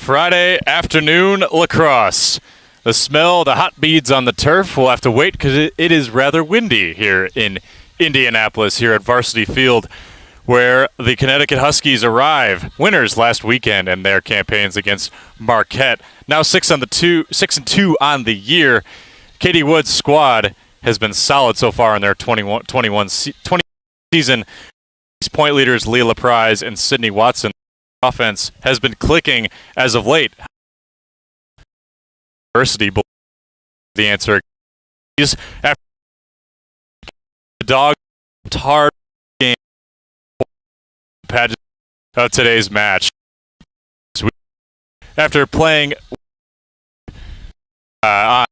Friday afternoon lacrosse. The smell, the hot beads on the turf, we'll have to wait because it is rather windy here in Indianapolis, here at Varsity Field, where the Connecticut Huskies arrive, winners last weekend in their campaigns against Marquette. Now 6-2 on the year. Katie Wood's squad has been solid so far in their 20 season. Point leaders Leah LaPrise and Sydney Watson. Offense has been clicking as of late. Varsity, the answer is after the dog hard game pageant of today's match. After playing Butler,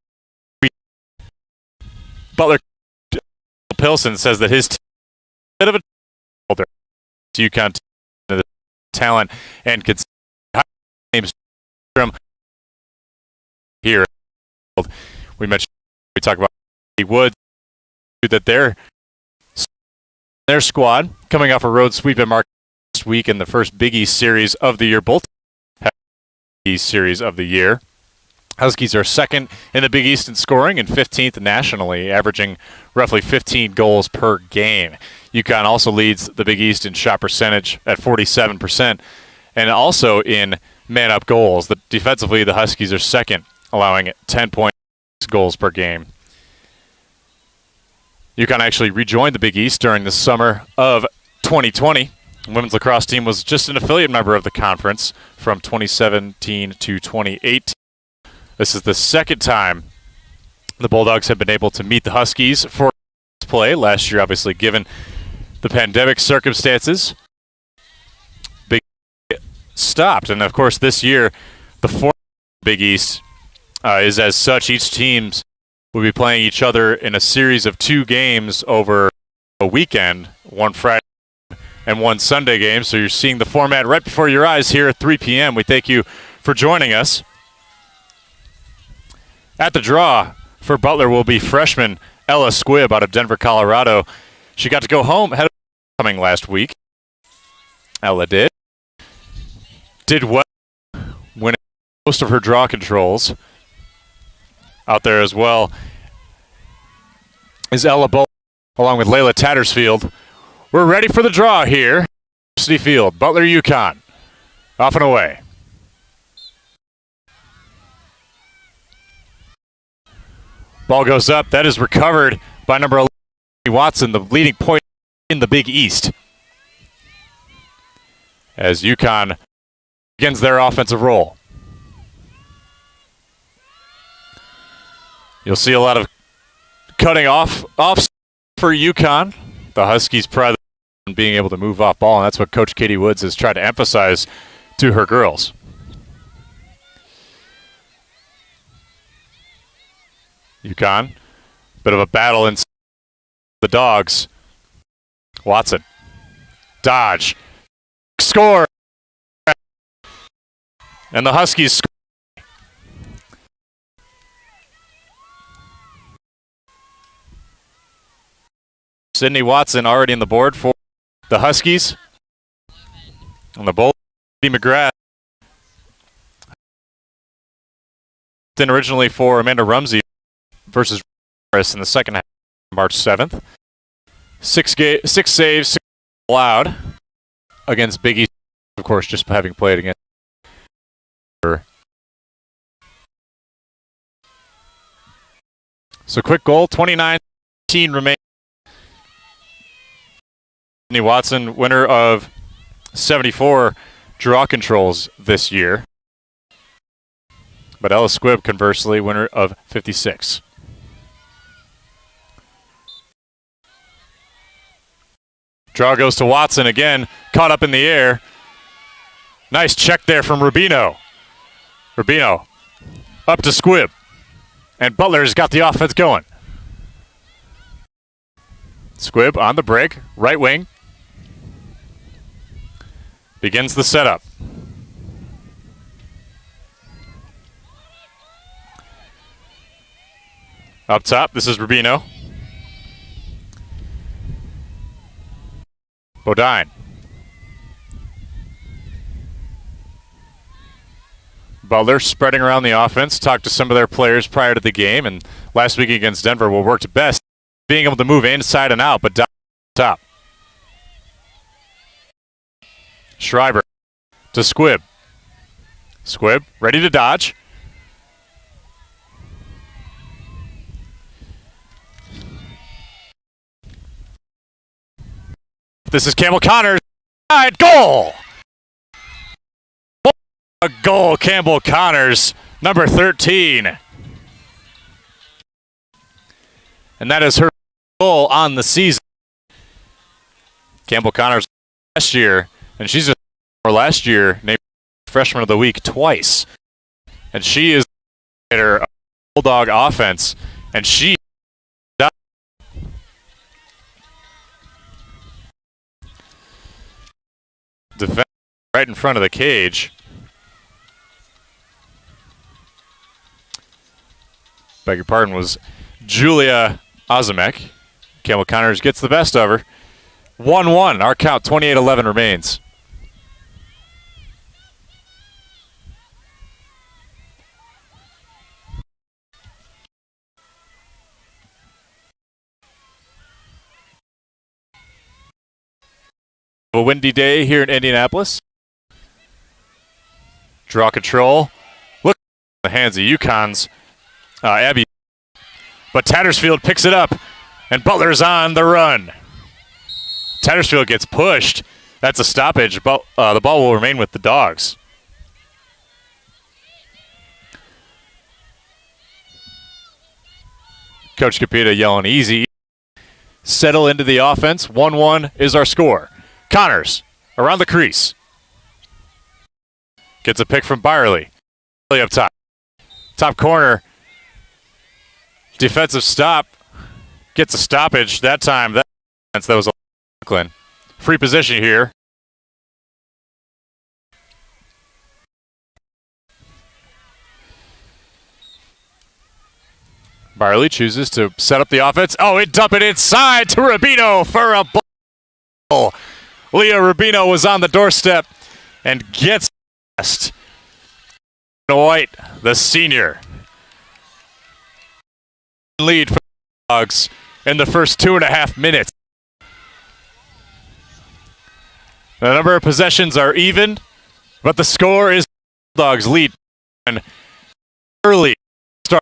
Pilson says that his bit of a UConn talent and names here. We talk about Woods, that their squad coming off a road sweep at Marquette last week in the first Big East series of the year. Both Big East series of the year. Huskies are second in the Big East in scoring and 15th nationally, averaging roughly 15 goals per game. UConn also leads the Big East in shot percentage at 47%, and also in man-up goals. Defensively, the Huskies are second, allowing 10.6 goals per game. UConn actually rejoined the Big East during the summer of 2020. The women's lacrosse team was just an affiliate member of the conference from 2017 to 2018. This is the second time the Bulldogs have been able to meet the Huskies for play. Last year, obviously, given the pandemic circumstances, Big East stopped. And, of course, this year, the format of Big East is as such. Each teams will be playing each other in a series of 2 games over a weekend, one Friday and one Sunday game. So you're seeing the format right before your eyes here at 3 p.m. We thank you for joining us. At the draw for Butler will be freshman Ella Squibb out of Denver, Colorado. She got to go home ahead of coming last week. Ella did well, winning most of her draw controls. Out there as well is Ella Bull, along with Layla Tattersfield. We're ready for the draw here. Varsity Field, Butler, UConn. Off and away. Ball goes up. That is recovered by number 11, Watson, the leading point in the Big East. As UConn begins their offensive roll. You'll see a lot of cutting off for UConn. The Huskies pride on being able to move off ball, and that's what Coach Katie Woods has tried to emphasize to her girls. UConn, bit of a battle in the Dogs. Watson, dodge, score, and the Huskies score. Sydney Watson already on the board for the Huskies. On the bowl, McGrath. Then originally for Amanda Rumsey versus Harris in the second half, March 7th. 6 saves, 6 allowed against Big East, of course, just having played against her. So quick goal, 29-18 remain. Sydney Watson, winner of 74 draw controls this year. But Ella Squibb, conversely, winner of 56. Draw goes to Watson again, caught up in the air. Nice check there from Rubino. Rubino up to Squibb. And Butler's got the offense going. Squibb on the break, right wing. Begins the setup. Up top, this is Rubino. Bodine. Butler spreading around the offense, talked to some of their players prior to the game, and last week against Denver, what worked best, being able to move inside and out, but down top. Schreiber to Squibb. Squibb ready to dodge. This is Campbell Connors. Goal! A goal, Campbell Connors, number 13. And that is her goal on the season. Campbell Connors last year, and she's just last year named Freshman of the Week twice. And she is a Bulldog offense, and she defense right in front of the cage. Beg your pardon, was Julia Ozimek. Campbell Connors gets the best of her. 1-1. Our count, 28-11 remains. A windy day here in Indianapolis. Draw control. Look at the hands of UConn's Abby. But Tattersfield picks it up, and Butler's on the run. Tattersfield gets pushed. That's a stoppage. But, the ball will remain with the Dogs. Coach Capita yelling easy. Settle into the offense. 1-1 is our score. Connors around the crease. Gets a pick from Byerly. Up top. Top corner. Defensive stop. Gets a stoppage. That time, that was Brooklyn. Free position here. Byerly chooses to set up the offense. Oh, it dump it inside to Rubino for a ball. Leah Rubino was on the doorstep and gets past White, the senior. Lead for the Dogs in the first 2.5 minutes. The number of possessions are even, but the score is Dogs lead. And early start.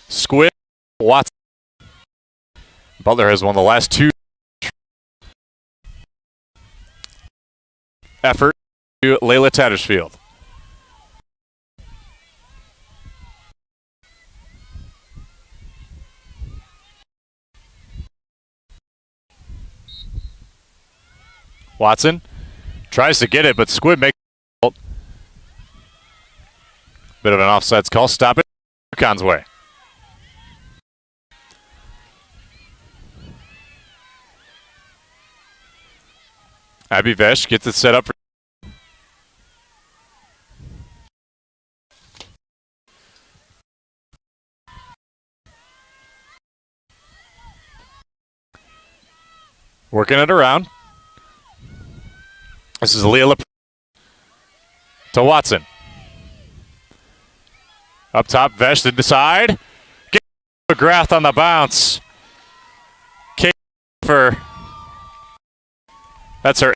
Squid, Watson. Butler has won the last two. Effort to Layla Tattersfield. Watson tries to get it, but Squid makes it. Bit of an offsides call. Stop it. UConn's way. Abby Vesh gets it set up for working it around. This is Leah to Watson. Up top, Vesh to the side. Get McGrath on the bounce. Kate for that's her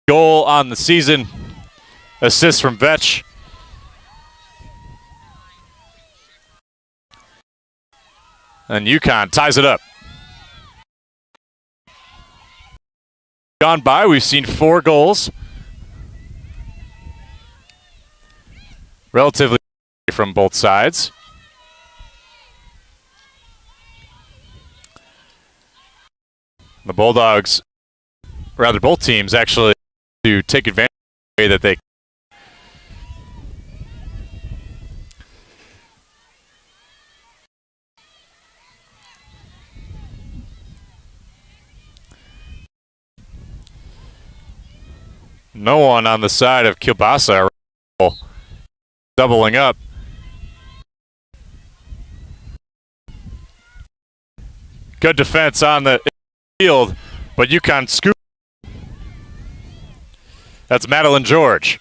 goal on the season. Assist from Vetch. And UConn ties it up. Gone by, we've seen 4 goals. Relatively from both sides. The Bulldogs, rather both teams actually, to take advantage of the way that they no one on the side of Kielbasa doubling up. Good defense on the field but UConn scoop. That's Madeline George.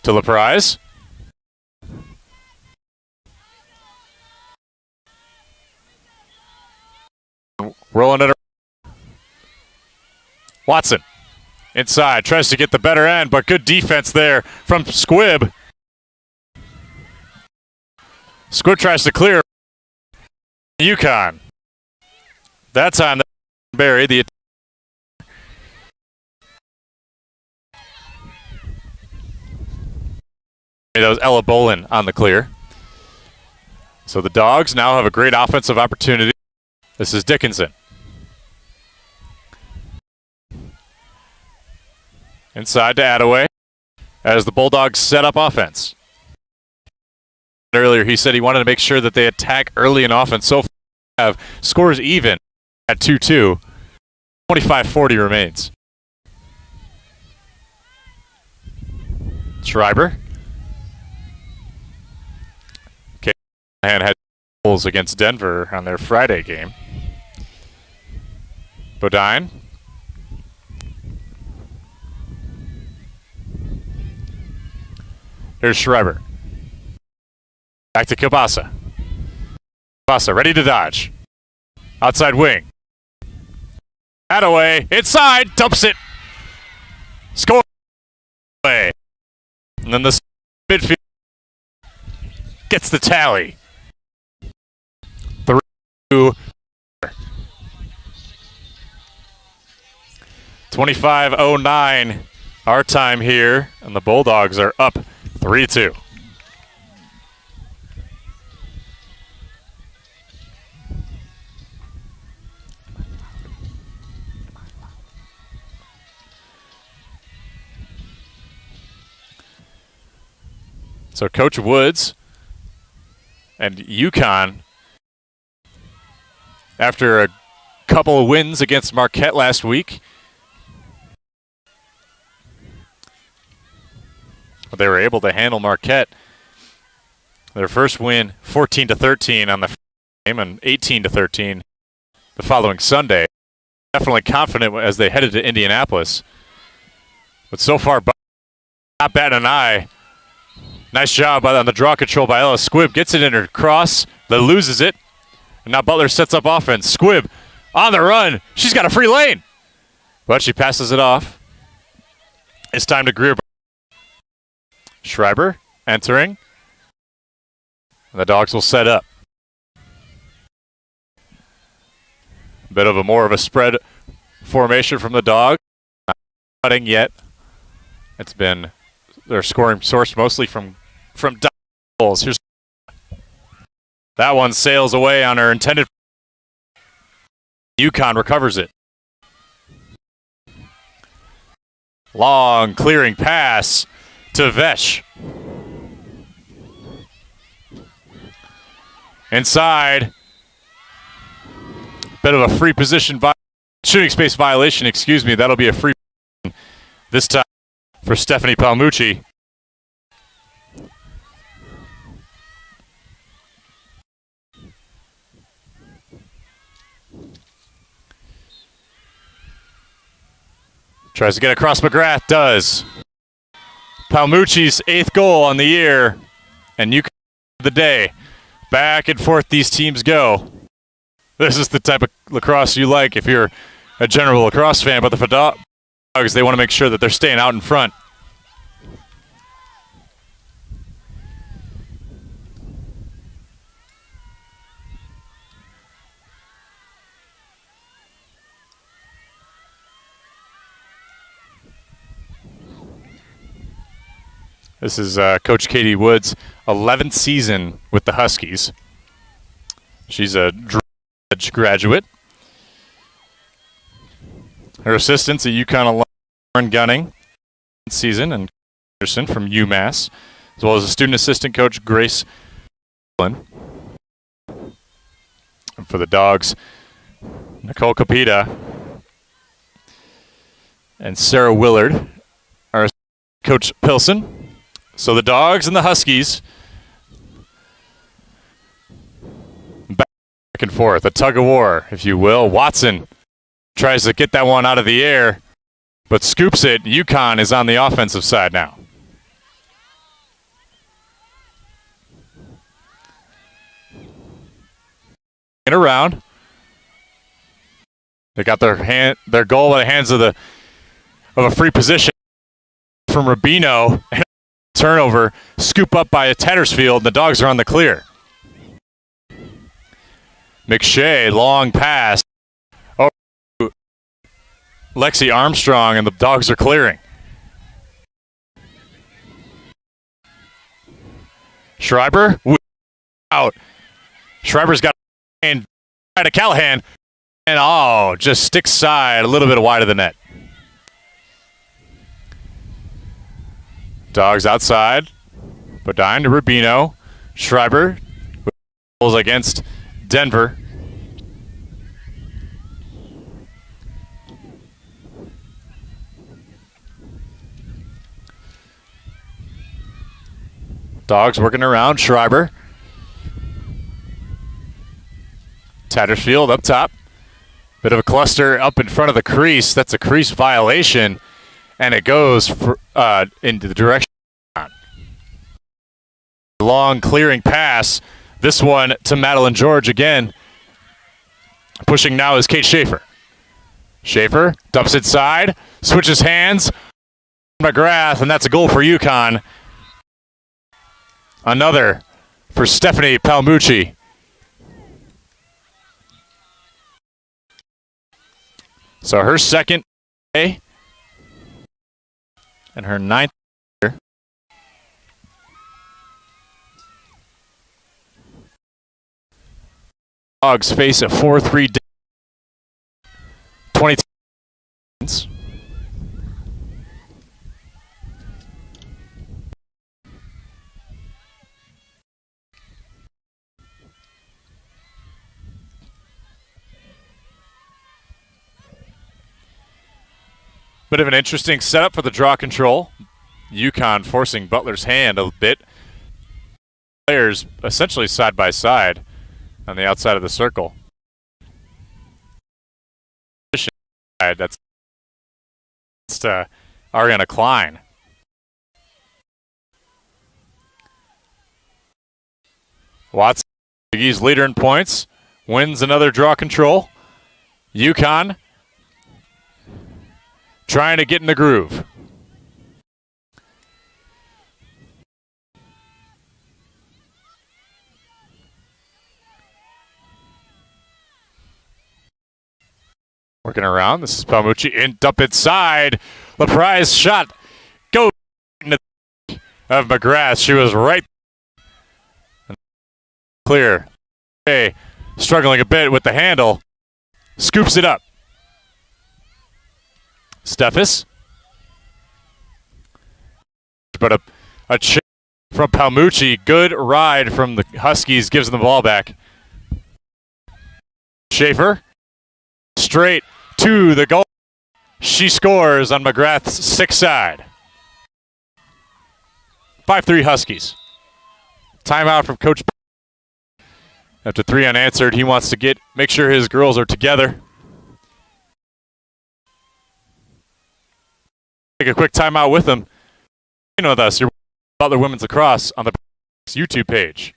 To LaPrise. Rolling it. Watson. Inside. Tries to get the better end, but good defense there from Squibb. Squibb tries to clear. UConn. That time, Barry, the that was Ella Bolin on the clear. So the Dogs now have a great offensive opportunity. This is Dickinson. Inside to Attaway as the Bulldogs set up offense. Earlier he said he wanted to make sure that they attack early in offense. So far have scores even at 2-2. 25-40 remains. Schreiber. And had goals against Denver on their Friday game. Bodine. Here's Schreiber. Back to Kielbasa. Kielbasa ready to dodge. Outside wing. Attaway inside, dumps it. Score away. And then the midfield gets the tally. 3-2. 25:09 our time here, and the Bulldogs are up 3-2. So Coach Woods and UConn, after a couple of wins against Marquette last week, they were able to handle Marquette. Their first win, 14-13 on the game, and 18-13 the following Sunday. Definitely confident as they headed to Indianapolis. But so far, not batting an eye. Nice job on the draw control by Ella. Squibb gets it in her cross, then loses it. And now Butler sets up offense. Squibb on the run. She's got a free lane. But she passes it off. It's time to Greer. Schreiber entering. And the Dogs will set up. Bit of a more of a spread formation from the Dogs. Not cutting yet. It's been their scoring source mostly from goals. Here's that one sails away on her intended. UConn recovers it. Long clearing pass to Vesh. Inside. Bit of a free position, shooting space violation, excuse me. That'll be a free this time for Stephanie Palmucci. Tries to get across McGrath, does. Palmucci's 8th goal on the year, and UConn the day. Back and forth these teams go. This is the type of lacrosse you like if you're a general lacrosse fan, but the Dogs, they want to make sure that they're staying out in front. This is Coach Katie Woods' 11th season with the Huskies. She's a graduate. Her assistants at UConn alum Lauren Gunning season, and Anderson from UMass, as well as a student assistant coach Grace. And for the Dogs, Nicole Capita and Sarah Willard are Coach Pilson. So the Dogs and the Huskies back and forth, a tug of war, if you will. Watson Tries to get that one out of the air, but scoops it. UConn is on the offensive side now. In around. They got their goal by the hands of a free position from Rubino. Turnover, scoop up by Tattersfield. The Dogs are on the clear. McShay, long pass. Lexi Armstrong, and the Dogs are clearing. Schreiber out. Schreiber's got a to Callahan, and just sticks side a little bit wide of the net. Dogs outside. Bodine to Rubino. Schreiber goals against Denver. Dogs working around Schreiber. Tattersfield up top. Bit of a cluster up in front of the crease. That's a crease violation. And it goes into the direction. Long clearing pass. This one to Madeline George again. Pushing now is Kate Schaefer. Schaefer dumps inside. Switches hands. McGrath, and that's a goal for UConn. Another for Stephanie Palmucci. So her second and her ninth. Dogs face a 4-3 20. Bit of an interesting setup for the draw control. UConn forcing Butler's hand a bit. Players essentially side by side on the outside of the circle. That's Ariana Klein. Watson, Big East leader in points, wins another draw control. UConn trying to get in the groove. Working around. This is Palmucci up inside. LaPrize shot. Go of McGrath. She was right. Clear. Okay. Struggling a bit with the handle. Scoops it up. Steffes. But a chip from Palmucci. Good ride from the Huskies. Gives them the ball back. Schaefer. Straight to the goal. She scores on McGrath's 6 side. 5-3 Huskies. Timeout from Coach. After 3 unanswered, he wants to make sure his girls are together. Take a quick timeout with them. You know with us, your Butler Women's Lacrosse on the YouTube page.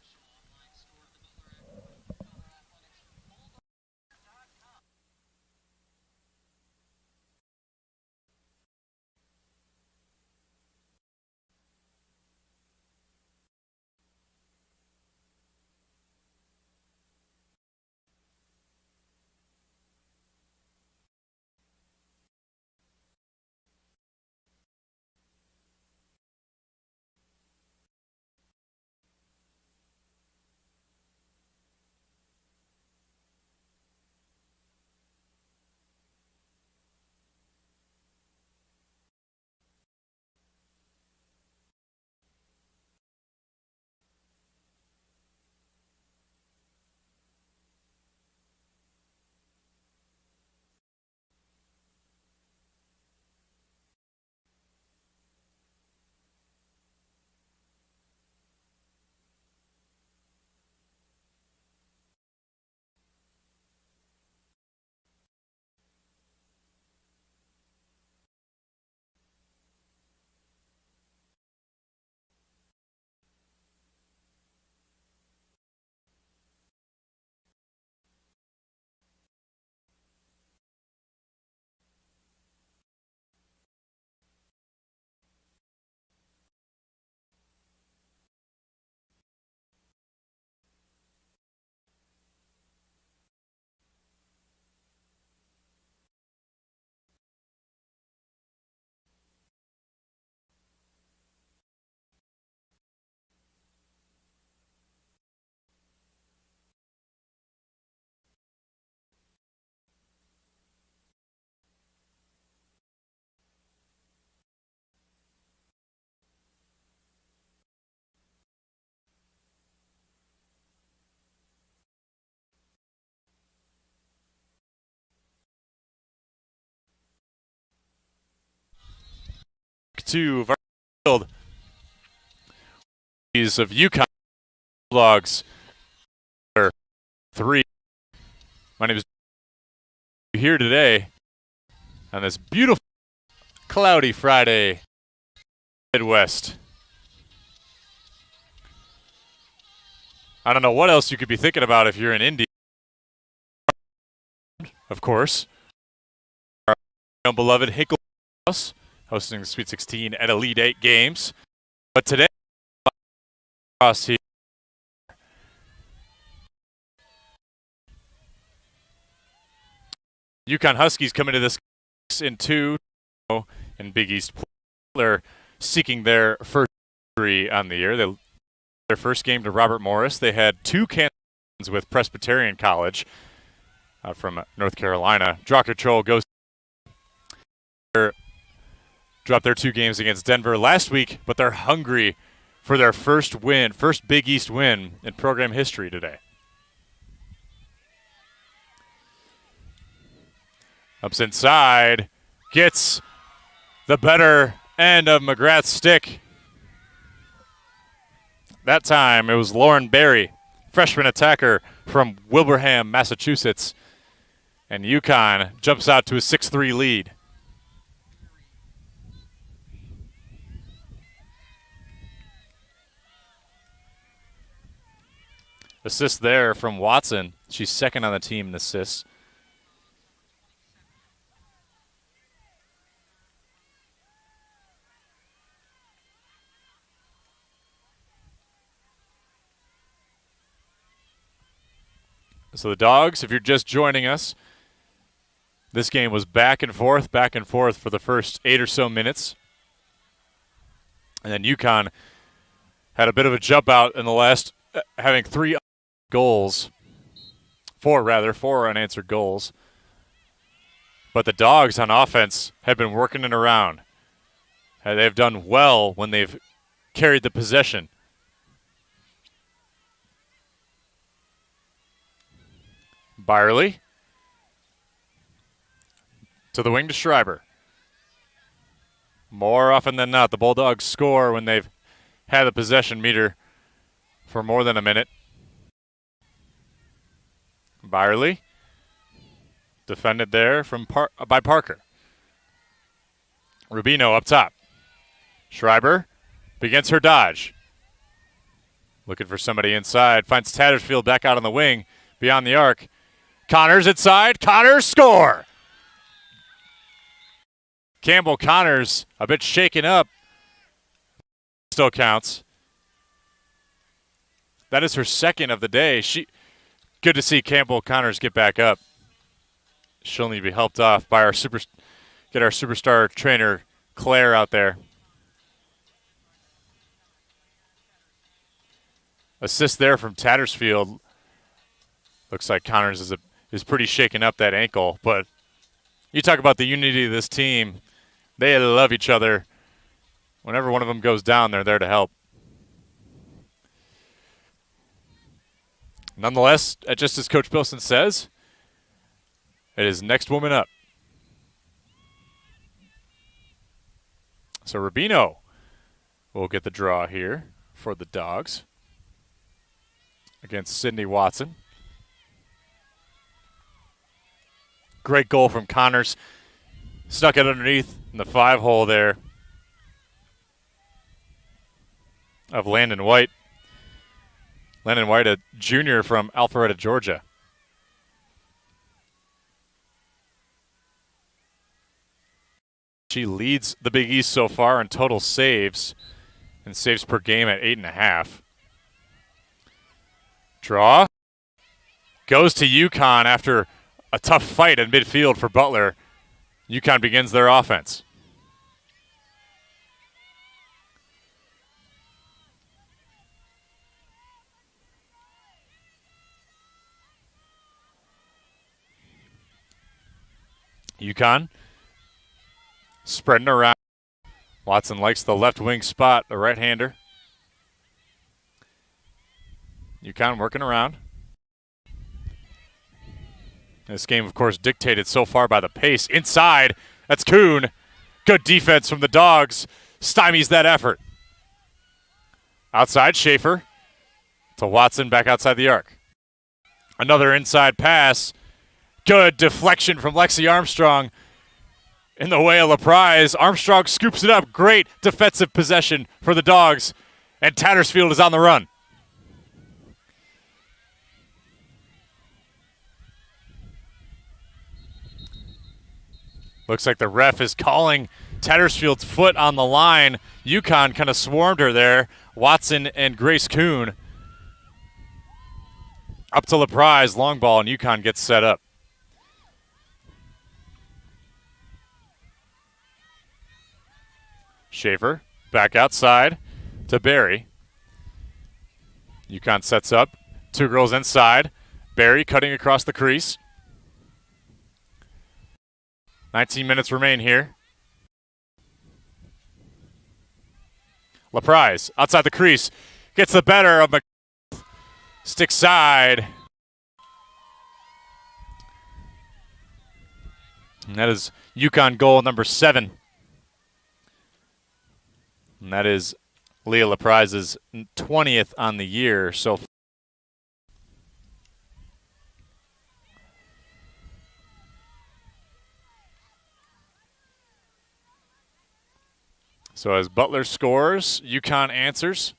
to Varsity Field. These of UConn Bulldogs 3. My name is here today on this beautiful cloudy Friday Midwest. I don't know what else you could be thinking about if you're in Indy. Of course, our beloved Hinkle House hosting the Sweet 16 at Elite 8 games. But today, across here, UConn Huskies come into this in 2 in Big East. Butler seeking their first victory on the year. Their first game to Robert Morris. They had 2 cancellations with Presbyterian College from North Carolina. Draw control goes. Dropped their 2 games against Denver last week, but they're hungry for their first win, first Big East win in program history today. Ups inside, gets the better end of McGrath's stick. That time it was Lauren Berry, freshman attacker from Wilbraham, Massachusetts. And UConn jumps out to a 6-3 lead. Assist there from Watson. She's second on the team in assists. So the Dogs, if you're just joining us, this game was back and forth for the first 8 or so minutes. And then UConn had a bit of a jump out in the last, having 4 unanswered goals. But the Dogs on offense have been working it around. They've done well when they've carried the possession. Byerly to the wing to Schreiber. More often than not, the Bulldogs score when they've had the possession meter for more than a minute. Byerly defended there by Parker. Rubino up top. Schreiber begins her dodge. Looking for somebody inside. Finds Tattersfield back out on the wing beyond the arc. Connors inside. Connors score. Campbell Connors a bit shaken up. Still counts. That is her second of the day. Good to see Campbell Connors get back up. She'll need to be helped off by our superstar trainer Claire out there. Assist there from Tattersfield. Looks like Connors is pretty shaken up that ankle, but you talk about the unity of this team. They love each other. Whenever one of them goes down, they're there to help. Nonetheless, just as Coach Bilson says, it is next woman up. So Rubino will get the draw here for the Dogs against Sydney Watson. Great goal from Connors. Snuck it underneath in the 5-hole there of Landon White. Landon White, a junior from Alpharetta, Georgia. She leads the Big East so far in total saves and saves per game at 8.5. Draw. Goes to UConn after a tough fight in midfield for Butler. UConn begins their offense. UConn spreading around. Watson likes the left wing spot, the right-hander. UConn working around. This game, of course, dictated so far by the pace. Inside, that's Kuhn. Good defense from the Dogs. stymies that effort. Outside, Schaefer to Watson, back outside the arc. Another inside pass. Good deflection from Lexi Armstrong in the way of LaPrise. Armstrong scoops it up. Great defensive possession for the Dogs, and Tattersfield is on the run. Looks like the ref is calling Tattersfield's foot on the line. UConn kind of swarmed her there. Watson and Grace Kuhn up to LaPrise, long ball, and UConn gets set up. Schaefer back outside to Barry. UConn sets up. Two girls inside. Barry cutting across the crease. 19 minutes remain here. LaPrise outside the crease. Gets the better of stick side. And that is UConn goal number 7. And that is Leah LaPrize's 20th on the year so far. So as Butler scores, UConn answers.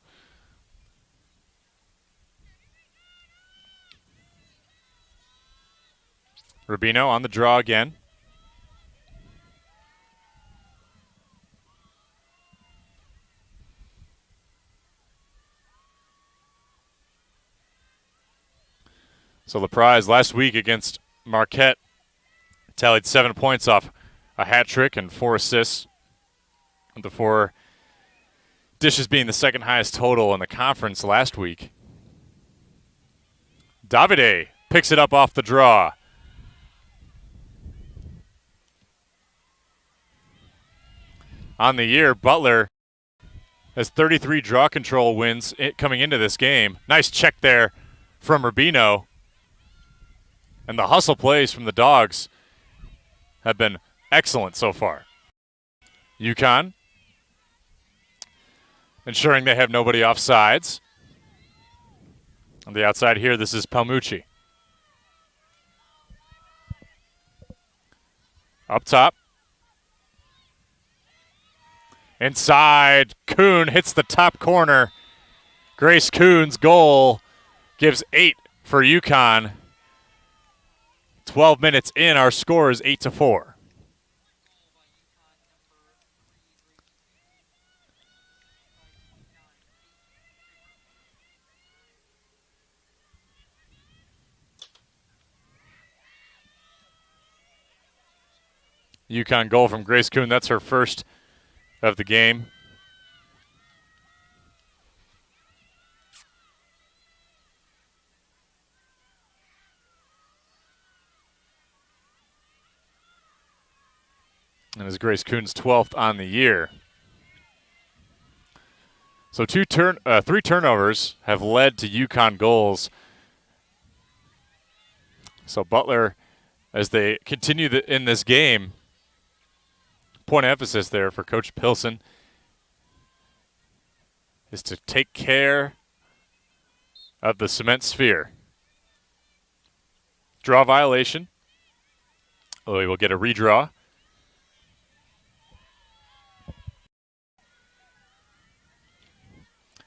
Rubino on the draw again. So LaPrise last week against Marquette tallied 7 points off a hat trick and 4 assists. With the 4 dishes being the second highest total in the conference last week. Davide picks it up off the draw. On the year, Butler has 33 draw control wins coming into this game. Nice check there from Rubino. And the hustle plays from the Dogs have been excellent so far. UConn ensuring they have nobody off sides. On the outside here, this is Palmucci. Up top. Inside, Kuhn hits the top corner. Grace Kuhn's goal gives 8 for UConn. 12 minutes in, our score is 8-4. UConn goal from Grace Kuhn. That's her first of the game. And is Grace Kuhn's 12th on the year. So 3 turnovers have led to UConn goals. So Butler, as they continue in this game, point of emphasis there for Coach Pilson is to take care of the cement sphere. Draw violation. Oh, we will get a redraw.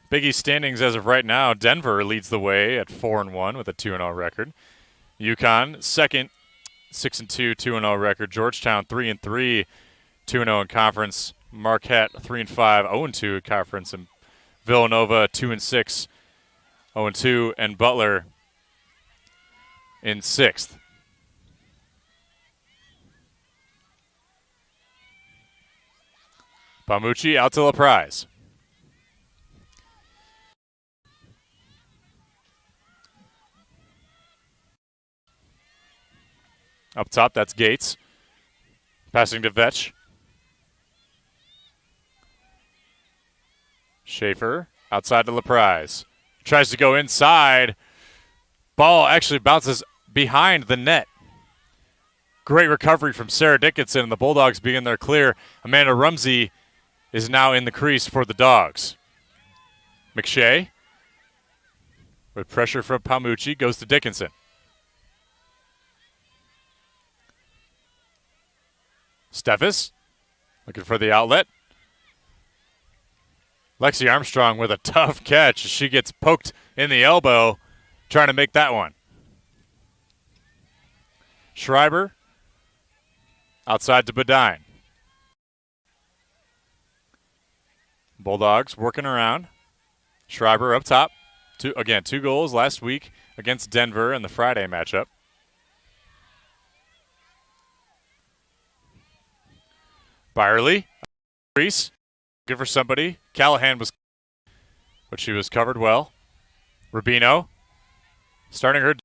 Big East standings as of right now, Denver leads the way at 4-1 with a 2-0 record. UConn second, 6-2, 2-0 record. Georgetown 3-3. 2-0 in conference. Marquette 3-5, 0-2 in conference. And Villanova 2-6, 0-2. And Butler in 6th. Palmucci out to LaPrise. Up top, that's Gates. Passing to Vetch. Schaefer outside to LaPrise. Tries to go inside. Ball actually bounces behind the net. Great recovery from Sarah Dickinson, and the Bulldogs begin their clear. Amanda Rumsey is now in the crease for the Dogs. McShay, with pressure from Palmucci, goes to Dickinson. Steffes, looking for the outlet. Lexi Armstrong with a tough catch. She gets poked in the elbow trying to make that one. Schreiber outside to Bedine. Bulldogs working around. Schreiber up top. Two goals last week against Denver in the Friday matchup. Byerly, crease, good for somebody. Callahan was, but she was covered well. Rubino, starting her, trying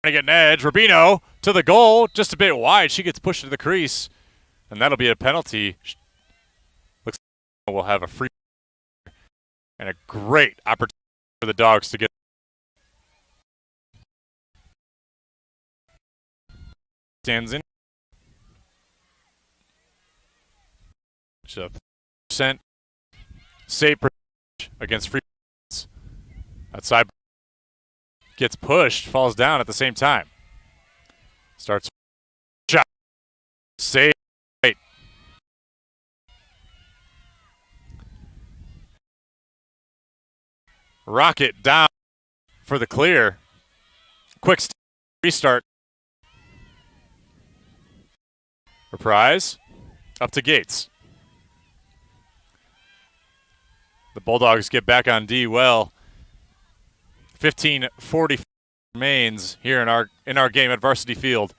to get an edge. Rubino to the goal, just a bit wide. She gets pushed to the crease, and that'll be a penalty. Looks like we'll have a free and a great opportunity for the Dogs to get. Stands in. percent save percentage against free. Outside gets pushed, falls down at the same time. Starts shot. Save. Right. Rocket down for the clear. Quick restart. Reprise. Up to Gates. The Bulldogs get back on D well. 15:40 remains here in our game at Varsity Field.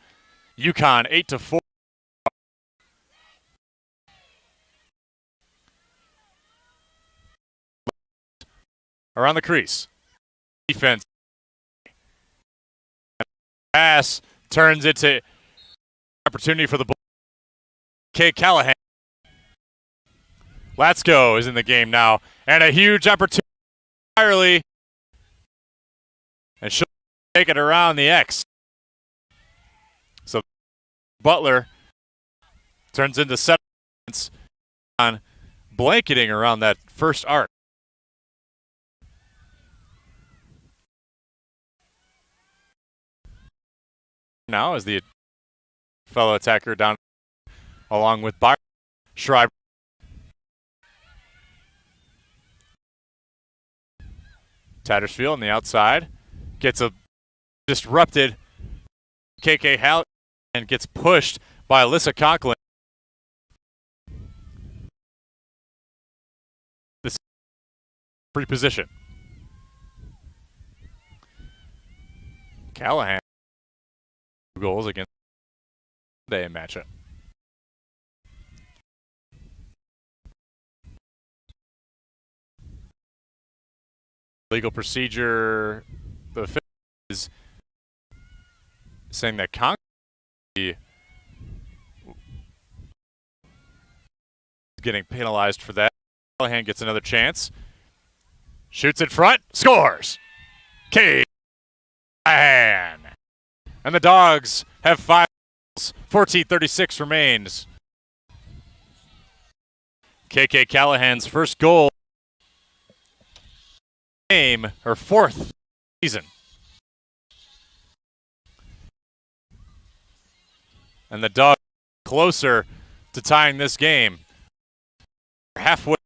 UConn 8-4. Around the crease. Defense. Pass turns into opportunity for the Bulldogs. Callahan. Latsko is in the game now, and a huge opportunity entirely. And she'll take it around the X. So Butler turns into seconds on blanketing around that first arc. Now as the fellow attacker down along with Schreiber. Tattersfield on the outside gets a disrupted KK Hall and gets pushed by Alyssa Conklin. This free position. Callahan 2 goals against the matchup. Legal procedure, the fifth is saying that Conklin is getting penalized for that. Callahan gets another chance. Shoots in front, scores! Callahan. And the Dogs have 5 goals. 14:36 remains. KK Callahan's first goal. Her 4th season. And the Dogs closer to tying this game. Halfway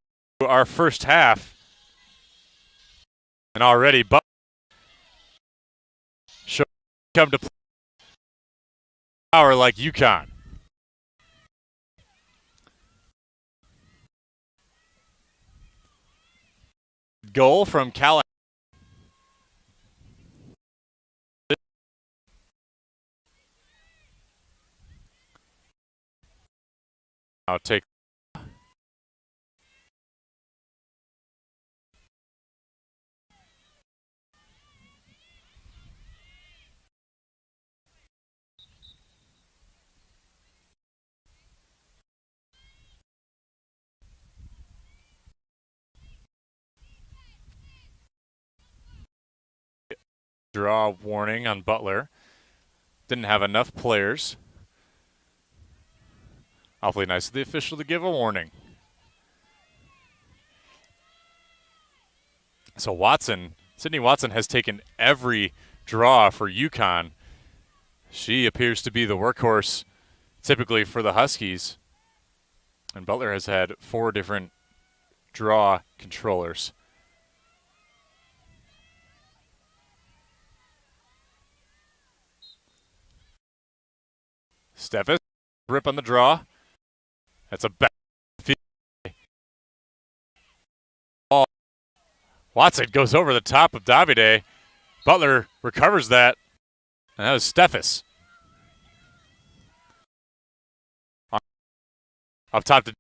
through our first half. And already Butler should come to play power like UConn. Goal from Callahan. I'll take. Draw warning on Butler. Didn't have enough players. Awfully nice of the official to give a warning. So Sydney Watson has taken every draw for UConn. She appears to be the workhorse typically for the Huskies. And Butler has had 4 different draw controllers. Steffes, rip on the draw. That's a back. Watson goes over the top of Davide. Butler recovers that. And that was Steffes. Up top to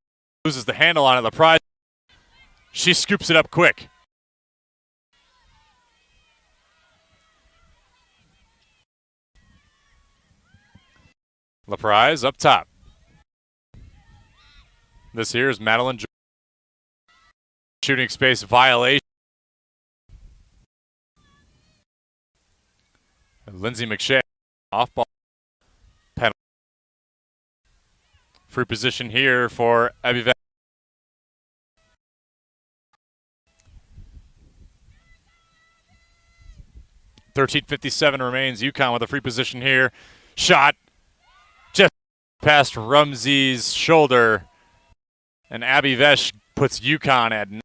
loses the handle on it. LaPrise. She scoops it up quick. LaPrise up top. This here is Madeline. Shooting space violation. And Lindsay McShay off ball. Penalty. Free position here for Abby Van. .13:57 remains. UConn with a free position here. Shot just past Rumsey's shoulder. And Abby Vesh puts UConn at 9.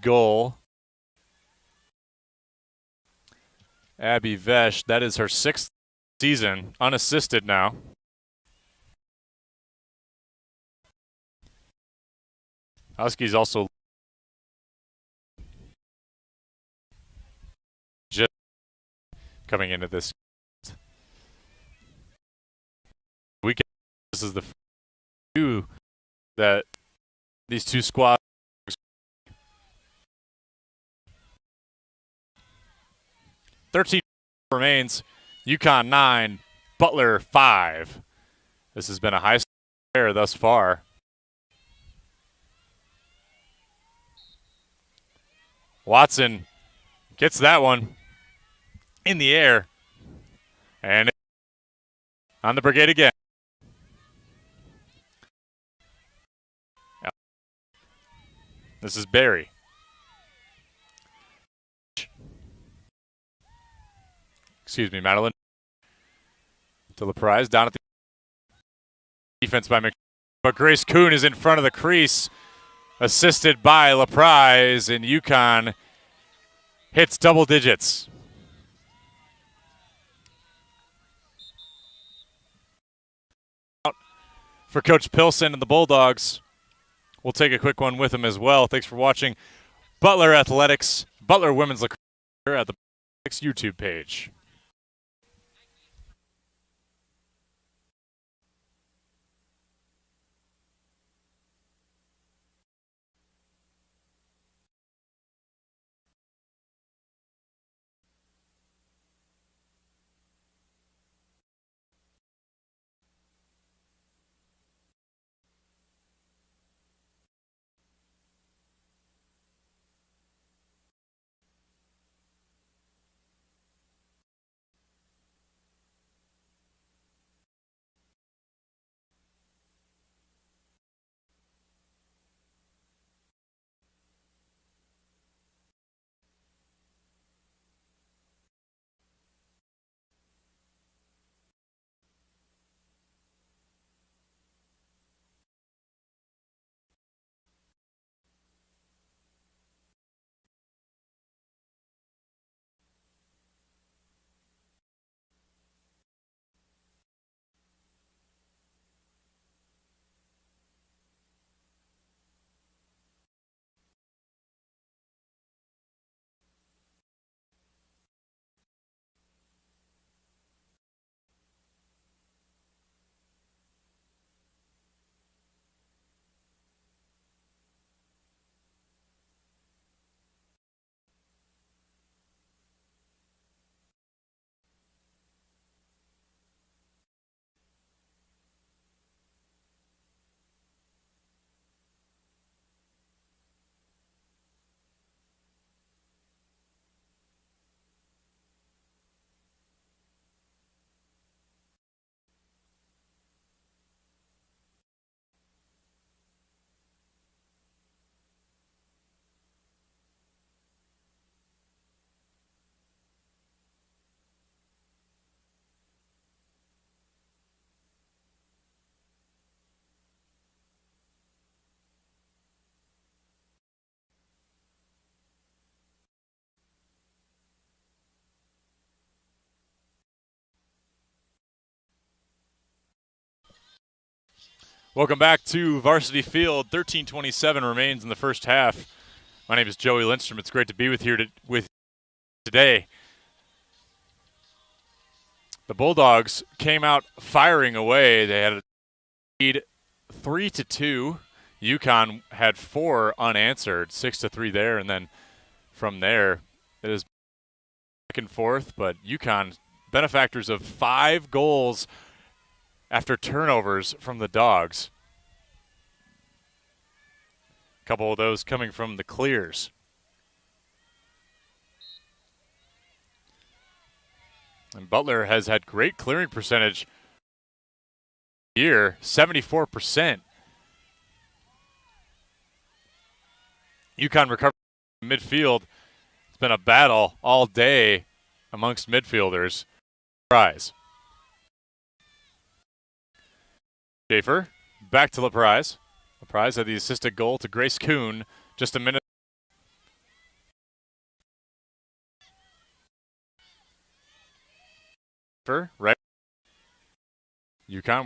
Goal. Abby Vesh, that is her 6th season, unassisted now. Huskies also just coming into this weekend. This is the few that these two squads. 13 remains. UConn 9, Butler 5. This has been a high score thus far. Watson gets that one in the air. And on the brigade again. This is Barry. Excuse me, Madeline. To LaPrise, down at the defense by McShay. But Grace Kuhn is in front of the crease, assisted by LaPrise, and UConn hits double digits. For Coach Pilson and the Bulldogs, we'll take a quick one with him as well. Thanks for watching Butler Athletics, Butler Women's Lacrosse at the YouTube page. Welcome back to Varsity Field. 13:27 remains in the first half. My name is Joey Lindstrom. It's great to be with today. The Bulldogs came out firing away. They had a lead 3-2. UConn had 4 unanswered, 6-3 there, and then from there it is back and forth. But UConn, benefactors of 5 goals after turnovers from the Dogs. A couple of those coming from the clears. And Butler has had great clearing percentage here, 74%. UConn recovered midfield. It's been a battle all day amongst midfielders. Prize. Schaefer back to LaPrize. LaPrize had the assisted goal to Grace Kuhn just a minute. Right. UConn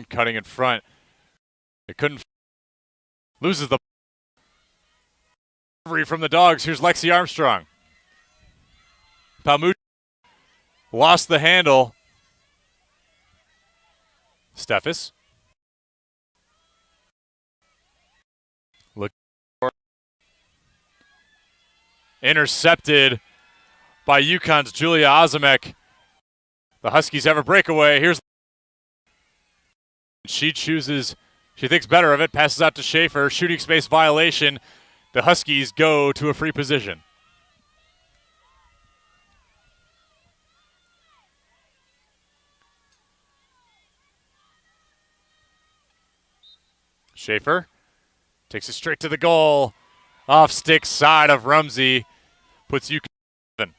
cutting in front. It couldn't. Loses the from the Dogs. Here's Lexi Armstrong. Palmucci lost the handle. Steffes. Look. Intercepted by UConn's Julia Ozimek. The Huskies have a breakaway. Here's. She chooses. She thinks better of it. Passes out to Schaefer. Shooting space violation. The Huskies go to a free position. Schaefer takes it straight to the goal. Off stick side of Rumsey. Puts UConn.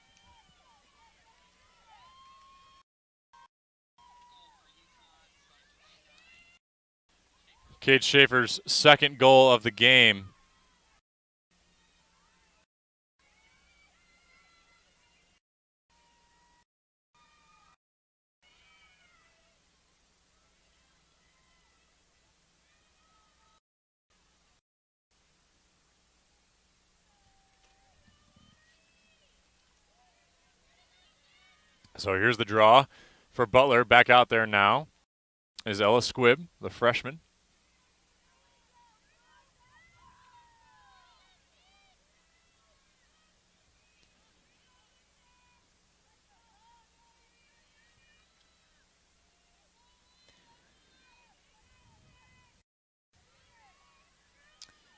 Cade Schaefer's second goal of the game. So here's the draw for Butler. Back out there now is Ella Squibb, the freshman.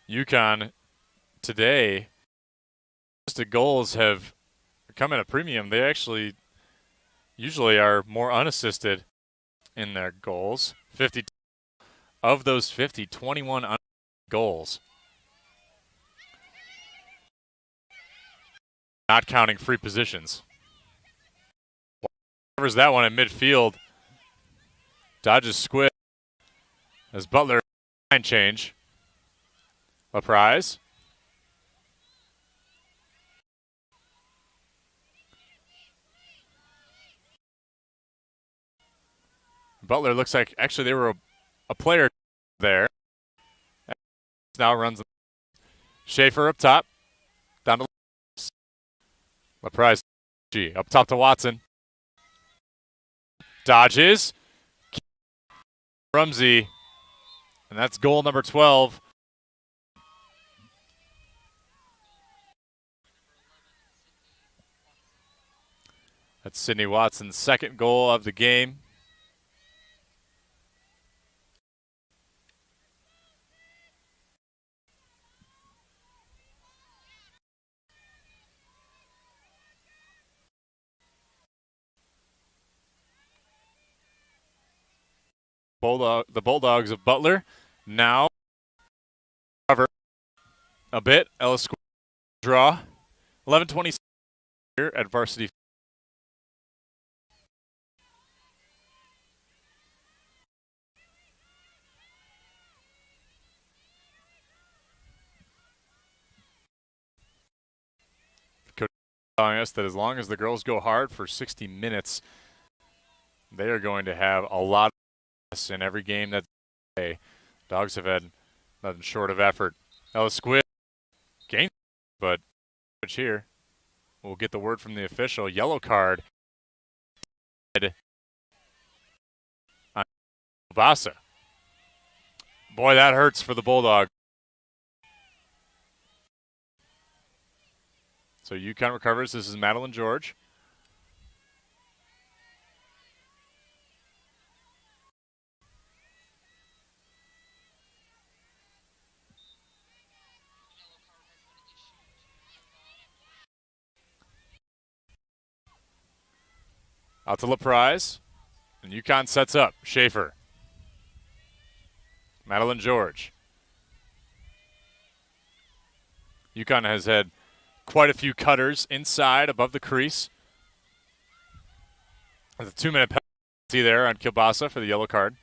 UConn today, the goals have come at a premium. They actually usually are more unassisted in their goals. 50 of those 50, 21 goals. Not counting free positions. Covers that one in midfield. Dodges Squid as Butler line change. LaPrize. Butler looks like actually they were a player there. Now runs Schaefer up top. Down to LaPrize. Up top to Watson. Dodges. Rumsey. And that's goal number 12. That's Sydney Watson's second goal of the game. The Bulldogs of Butler now cover a bit. Ellis draw. 11:20 here at Varsity. Coach telling us that as long as the girls go hard for 60 minutes, they are going to have a lot in every game that Dogs have had nothing short of effort. Ellis Squid gained, but here we'll get the word from the official. Yellow card on Bassa. Boy, that hurts for the Bulldogs. So UConn recovers. This is Madeline George. Out to LaPrise. And UConn sets up. Schaefer. Madeline George. UConn has had quite a few cutters inside above the crease. There's a 2-minute penalty there on Kilbasa for the yellow card.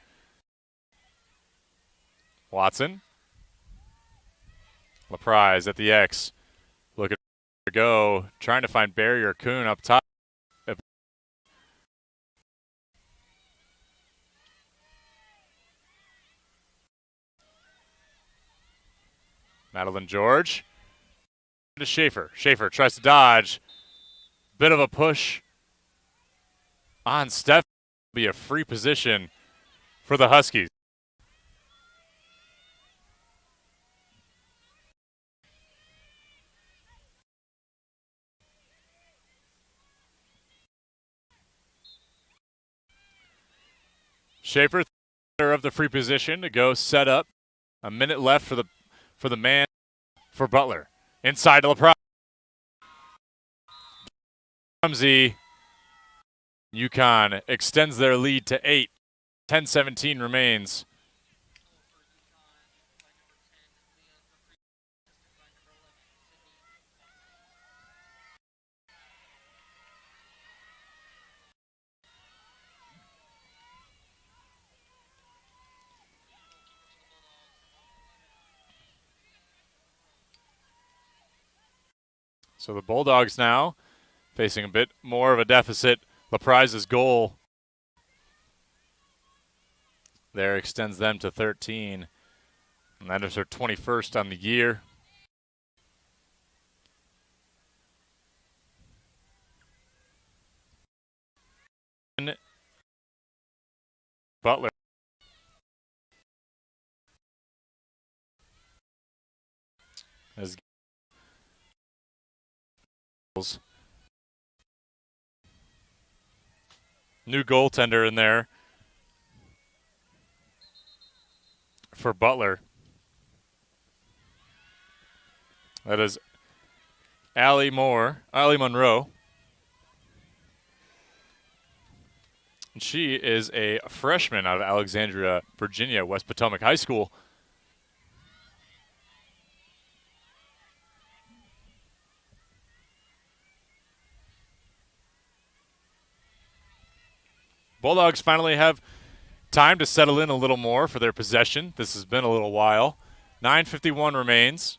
Watson. LaPrise at the X. Looking to go. Trying to find Barry or Kuhn up top. Madeline George. To Schaefer. Schaefer tries to dodge. Bit of a push on Steph. Be a free position for the Huskies. Schaefer of the free position to go set up. A minute left for the man for Butler. Inside to LaPrise. Ramsey. UConn extends their lead to 8. 10-17 remains. So the Bulldogs now facing a bit more of a deficit. LaPrise's goal there extends them to 13. And that is her 21st on the year. Butler. As new goaltender in there for Butler. That is Allie Monroe. And she is a freshman out of Alexandria, Virginia, West Potomac High School. Bulldogs finally have time to settle in a little more for their possession. This has been a little while. 9:51 remains.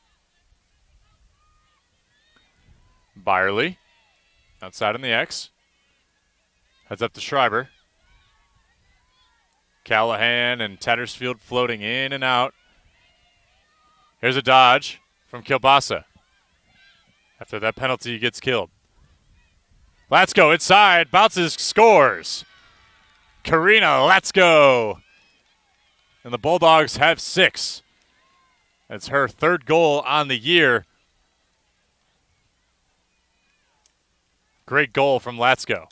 Byerly outside on the X. Heads up to Schreiber. Callahan and Tattersfield floating in and out. Here's a dodge from Kilbasa. After that penalty, he gets killed. Let's go inside. Bounces, scores. Karina, let's go. And the Bulldogs have 6. That's her 3rd goal on the year. Great goal from Latsko.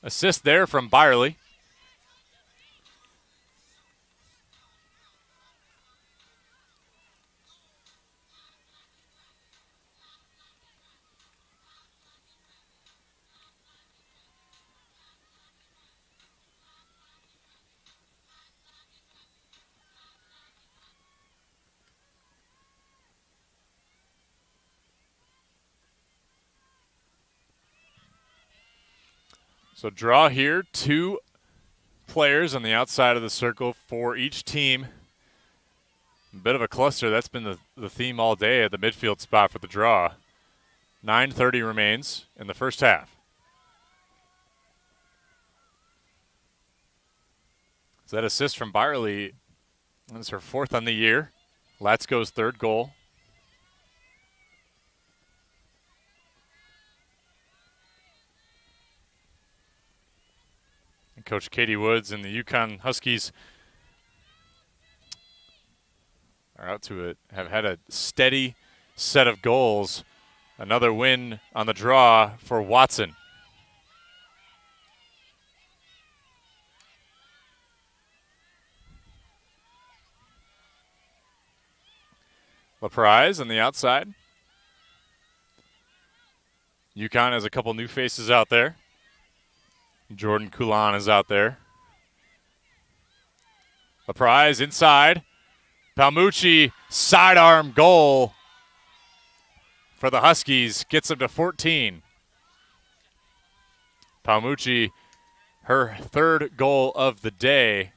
Assist there from Byerly. So draw here, 2 players on the outside of the circle for each team. A bit of a cluster. That's been the theme all day at the midfield spot for the draw. 9:30 remains in the first half. So that assist from Byerly is her 4th on the year. Latsko's 3rd goal. And Coach Katie Woods and the UConn Huskies are out to it, have had a steady set of goals. Another win on the draw for Watson. LaPrise on the outside. UConn has a couple new faces out there. Jordan Coulon is out there. LaPrise inside. Palmucci sidearm goal for the Huskies. Gets them to 14. Palmucci, her 3rd goal of the day.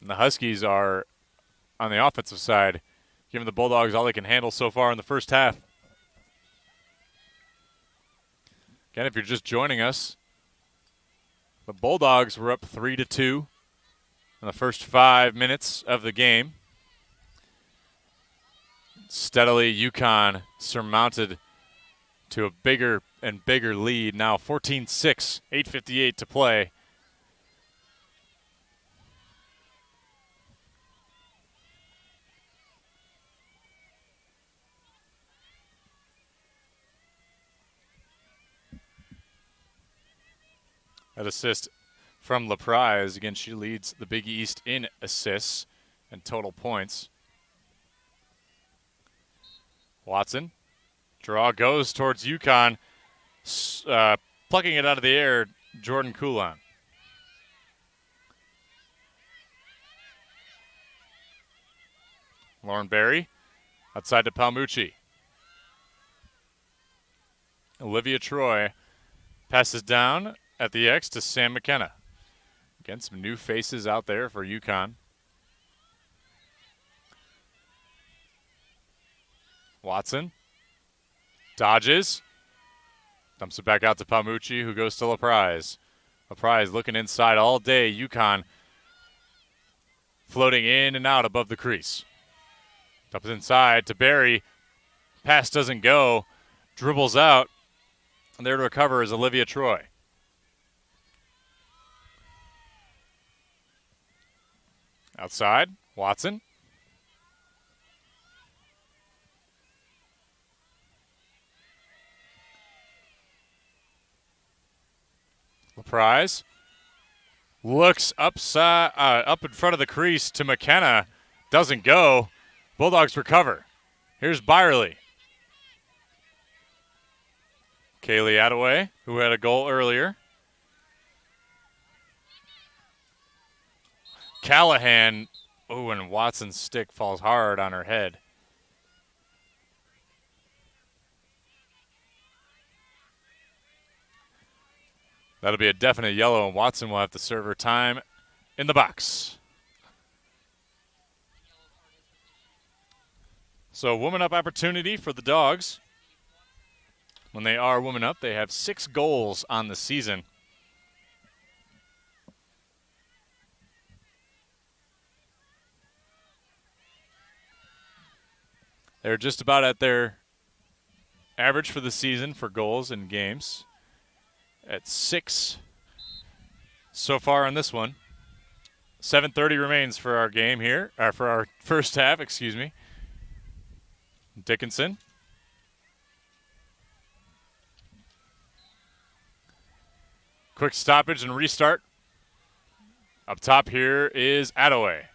And the Huskies are, on the offensive side, giving the Bulldogs all they can handle so far in the first half. Again, if you're just joining us, the Bulldogs were up 3-2 in the first 5 minutes of the game. Steadily, UConn surmounted to a bigger and bigger lead. Now 14-6, 8:58 to play. That assist from LaPrise. Again, she leads the Big East in assists and total points. Watson. Draw goes towards UConn. Plucking it out of the air, Jordan Coulon. Lauren Berry outside to Palmucci. Olivia Troy passes down at the X to Sam McKenna. Again, some new faces out there for UConn. Watson dodges. Dumps it back out to Palmucci, who goes to LaPrise. LaPrise looking inside all day. UConn floating in and out above the crease. Dumps inside to Berry. Pass doesn't go. Dribbles out. And there to recover is Olivia Troy. Outside, Watson. LaPrise looks up in front of the crease to McKenna. Doesn't go. Bulldogs recover. Here's Byerly. Kaylee Attaway, who had a goal earlier. Callahan, and Watson's stick falls hard on her head. That'll be a definite yellow, and Watson will have to serve her time in the box. So woman up opportunity for the Dogs. When they are woman up, they have 6 goals on the season. They're just about at their average for the season for goals in games. At 6 so far on this one. 7:30 remains for our game here, or for our first half, excuse me. Dickinson. Quick stoppage and restart. Up top here is Attaway.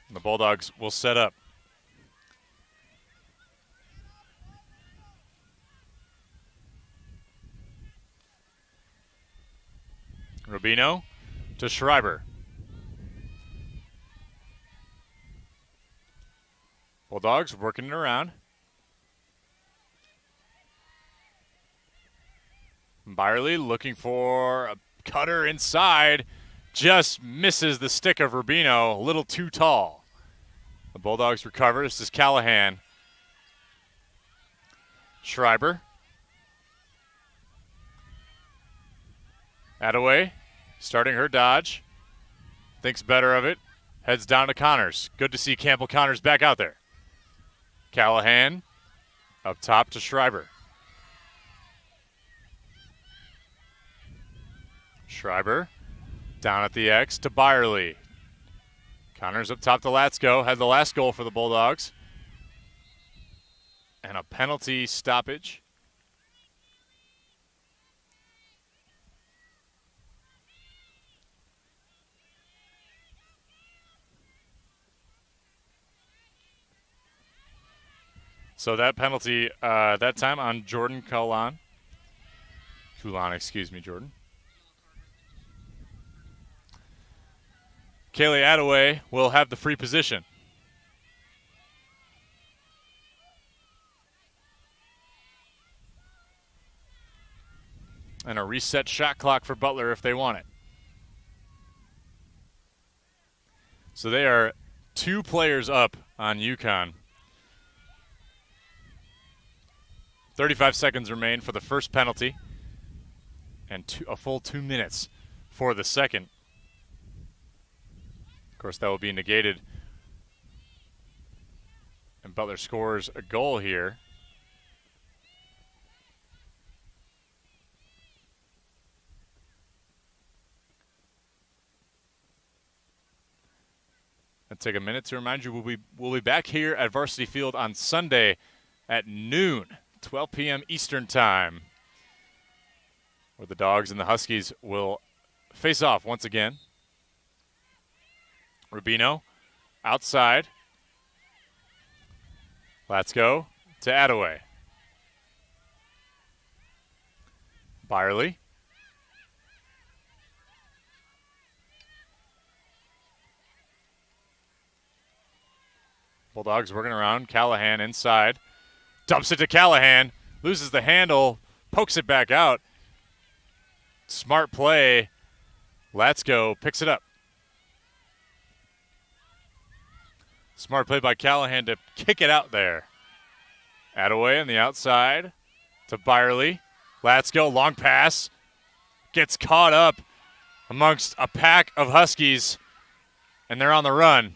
The Bulldogs will set up. Rubino to Schreiber. Bulldogs working it around. Byerly looking for a cutter inside. Just misses the stick of Rubino. A little too tall. The Bulldogs recover. This is Callahan. Schreiber. Attaway starting her dodge. Thinks better of it. Heads down to Connors. Good to see Campbell Connors back out there. Callahan up top to Schreiber. Schreiber down at the X to Byerly. Connors up top to Latsko. Had the last goal for the Bulldogs. And a penalty stoppage. So that penalty, that time on Jordan Coulon. Excuse me, Jordan. Kaylee Attaway will have the free position. And a reset shot clock for Butler if they want it. So they are 2 players up on UConn. 35 seconds remain for the first penalty, and a full 2 minutes for the second. Of course, that will be negated, and Butler scores a goal here. I'll take a minute to remind you we'll be back here at Varsity Field on Sunday at noon. 12 p.m. Eastern Time, where the Dogs and the Huskies will face off once again. Rubino outside. Let's go to Attaway. Byerly. Bulldogs working around. Callahan inside. Dumps it to Callahan, loses the handle, pokes it back out. Smart play. Latsko picks it up. Smart play by Callahan to kick it out there. Attaway on the outside to Byerly. Latsko, long pass. Gets caught up amongst a pack of Huskies, and they're on the run.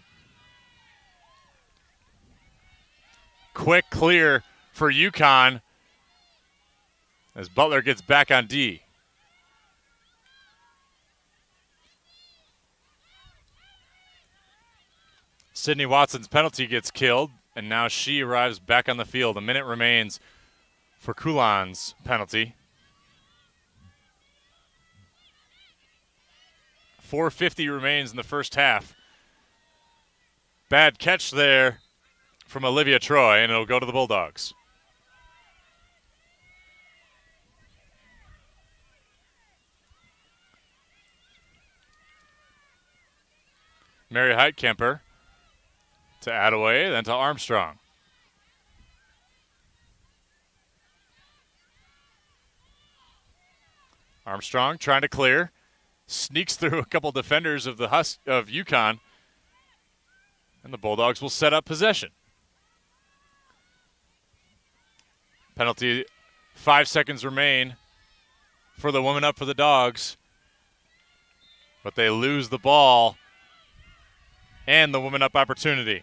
Quick clear for UConn as Butler gets back on D. Sydney Watson's penalty gets killed, and now she arrives back on the field. A minute remains for Coulon's penalty. 4:50 remains in the first half. Bad catch there from Olivia Troy, and it'll go to the Bulldogs. Mary Heitkemper to Attaway, then to Armstrong. Armstrong trying to clear, sneaks through a couple defenders of UConn, and the Bulldogs will set up possession. Penalty, 5 seconds remain for the woman up for the Dogs, but they lose the ball and the woman up opportunity.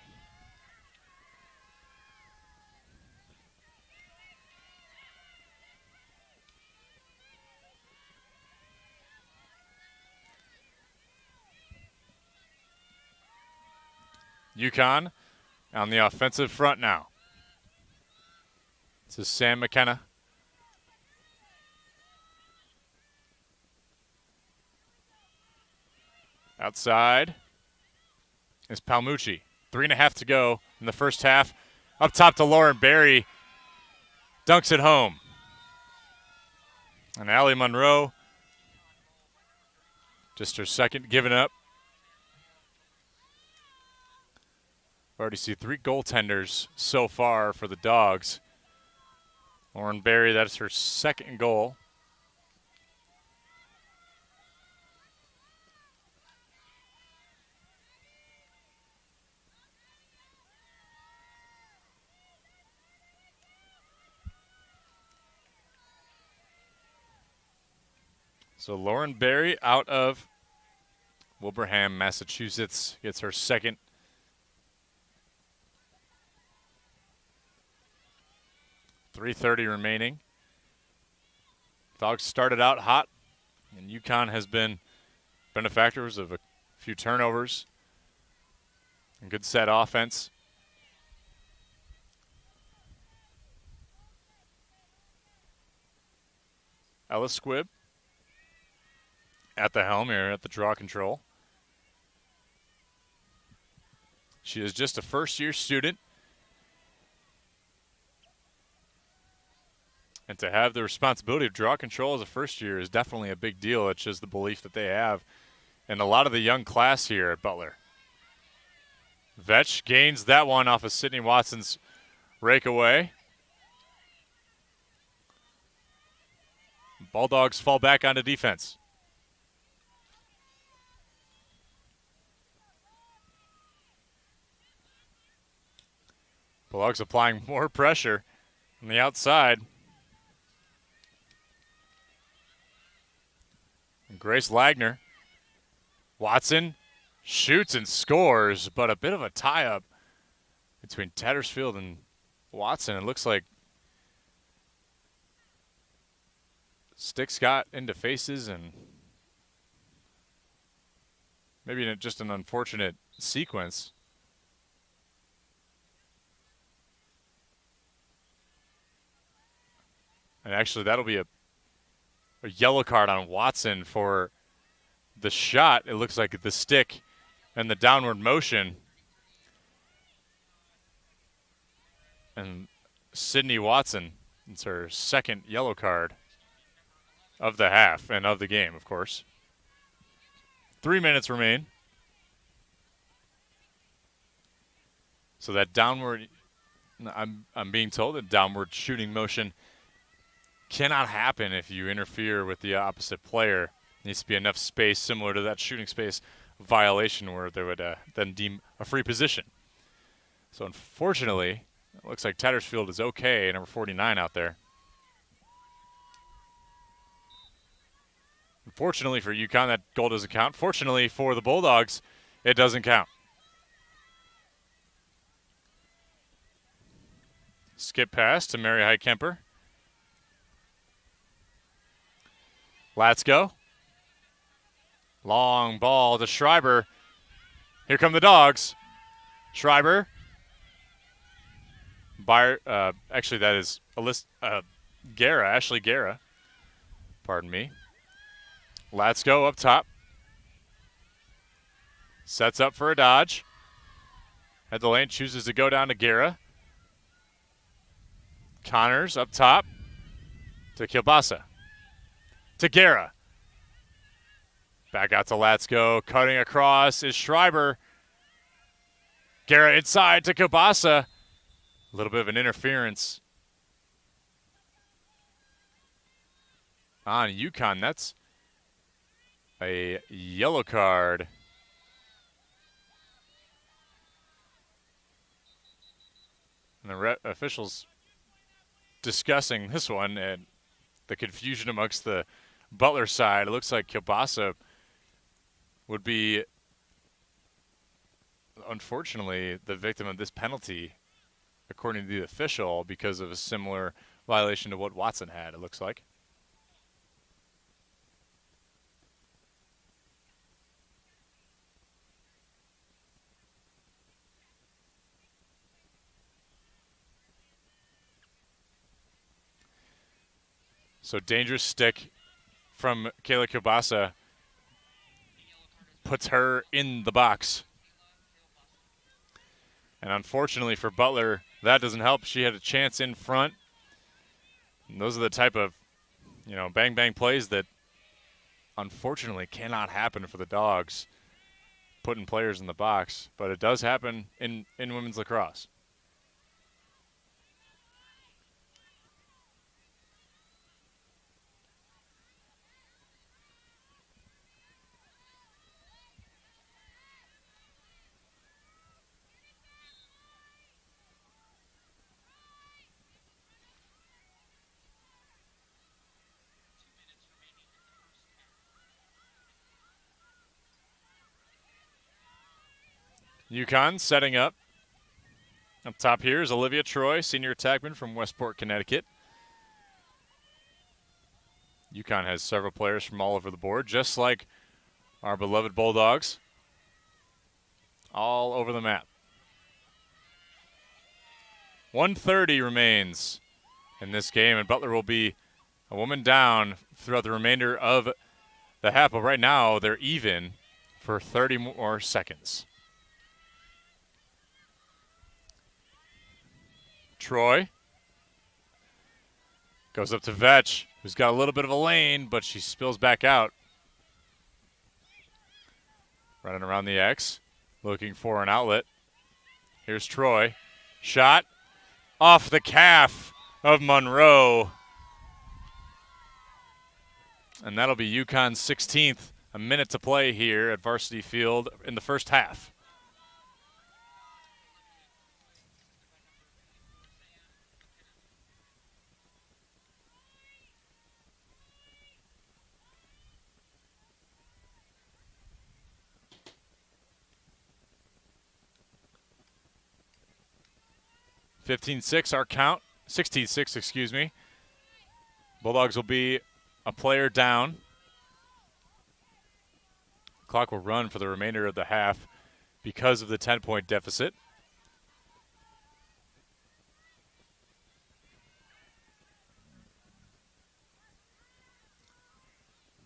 UConn on the offensive front now. This is Sam McKenna. Outside is Palmucci. 3.5 to go in the first half. Up top to Lauren Berry. Dunks it home. And Allie Monroe, just her second giving up. Already see 3 goaltenders so far for the Dogs. Lauren Berry, that's her second goal. So Lauren Berry out of Wilbraham, Massachusetts, gets her second. .330 remaining. Dogs started out hot, and UConn has been benefactors of a few turnovers and good set offense. Ellis Squibb at the helm here at the draw control. She is just a first-year student. And to have the responsibility of draw control as a first year is definitely a big deal. It's just the belief that they have. And a lot of the young class here at Butler. Vetch gains that one off of Sydney Watson's breakaway. Bulldogs fall back onto defense. Bulldogs applying more pressure on the outside. And Grace Lagner. Watson shoots and scores, but a bit of a tie-up between Tattersfield and Watson. It looks like sticks got into faces and maybe just an unfortunate sequence. And actually, that'll be a yellow card on Watson for the shot. It looks like the stick and the downward motion. And Sydney Watson, it's her second yellow card of the half and of the game, of course. 3 minutes remain. So that downward, I'm being told that downward shooting motion cannot happen if you interfere with the opposite player. Needs to be enough space similar to that shooting space violation where they would then deem a free position. So unfortunately, it looks like Tattersfield is okay, number 49 out there. Unfortunately for UConn, that goal doesn't count. Fortunately for the Bulldogs, it doesn't count. Skip pass to Mary Heikemper. Let's go. Long ball to Schreiber. Here come the Dogs. Schreiber. Actually, that is Ashley Guerra. Pardon me. Let's go up top. Sets up for a dodge. Head the lane, chooses to go down to Guerra. Connors up top to Kilbasa. To Guerra. Back out to Let's Go. Cutting across is Schreiber. Guerra inside to Kilbasa. A little bit of an interference on UConn. That's a yellow card. And the officials discussing this one and the confusion amongst the Butler side. It looks like Kilbasa would be, unfortunately, the victim of this penalty, according to the official, because of a similar violation to what Watson had, it looks like. So dangerous stick from Kayla Kilbasa puts her in the box. And unfortunately for Butler, that doesn't help. She had a chance in front. And those are the type of, bang-bang plays that unfortunately cannot happen for the Dogs, putting players in the box. But it does happen in women's lacrosse. UConn setting up. Up top here is Olivia Troy, senior attackman from Westport, Connecticut. UConn has several players from all over the board, just like our beloved Bulldogs. All over the map. 1:30 remains in this game, and Butler will be a woman down throughout the remainder of the half. But right now, they're even for 30 more seconds. Troy goes up to Vetch, who's got a little bit of a lane, but she spills back out. Running around the X, looking for an outlet. Here's Troy. Shot off the calf of Monroe. And that'll be UConn's 16th. A minute to play here at Varsity Field in the first half. (15-6) our count. 16-6, excuse me. Bulldogs will be a player down. Clock will run for the remainder of the half because of the 10-point deficit.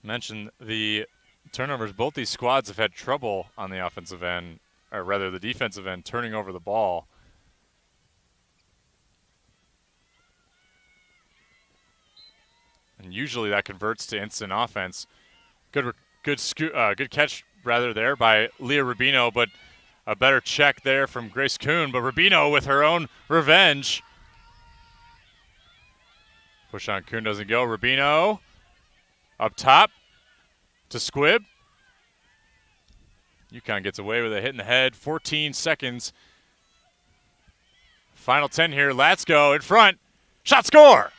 Mentioned the turnovers. Both these squads have had trouble on the offensive end, or rather the defensive end, turning over the ball. And usually that converts to instant offense. Good catch rather there by Leah Rubino, but a better check there from Grace Kuhn. But Rubino with her own revenge. Push on Kuhn doesn't go. Rubino up top to Squibb. UConn gets away with a hit in the head. 14 seconds. Final 10 here. Latsko in front. Shot, score!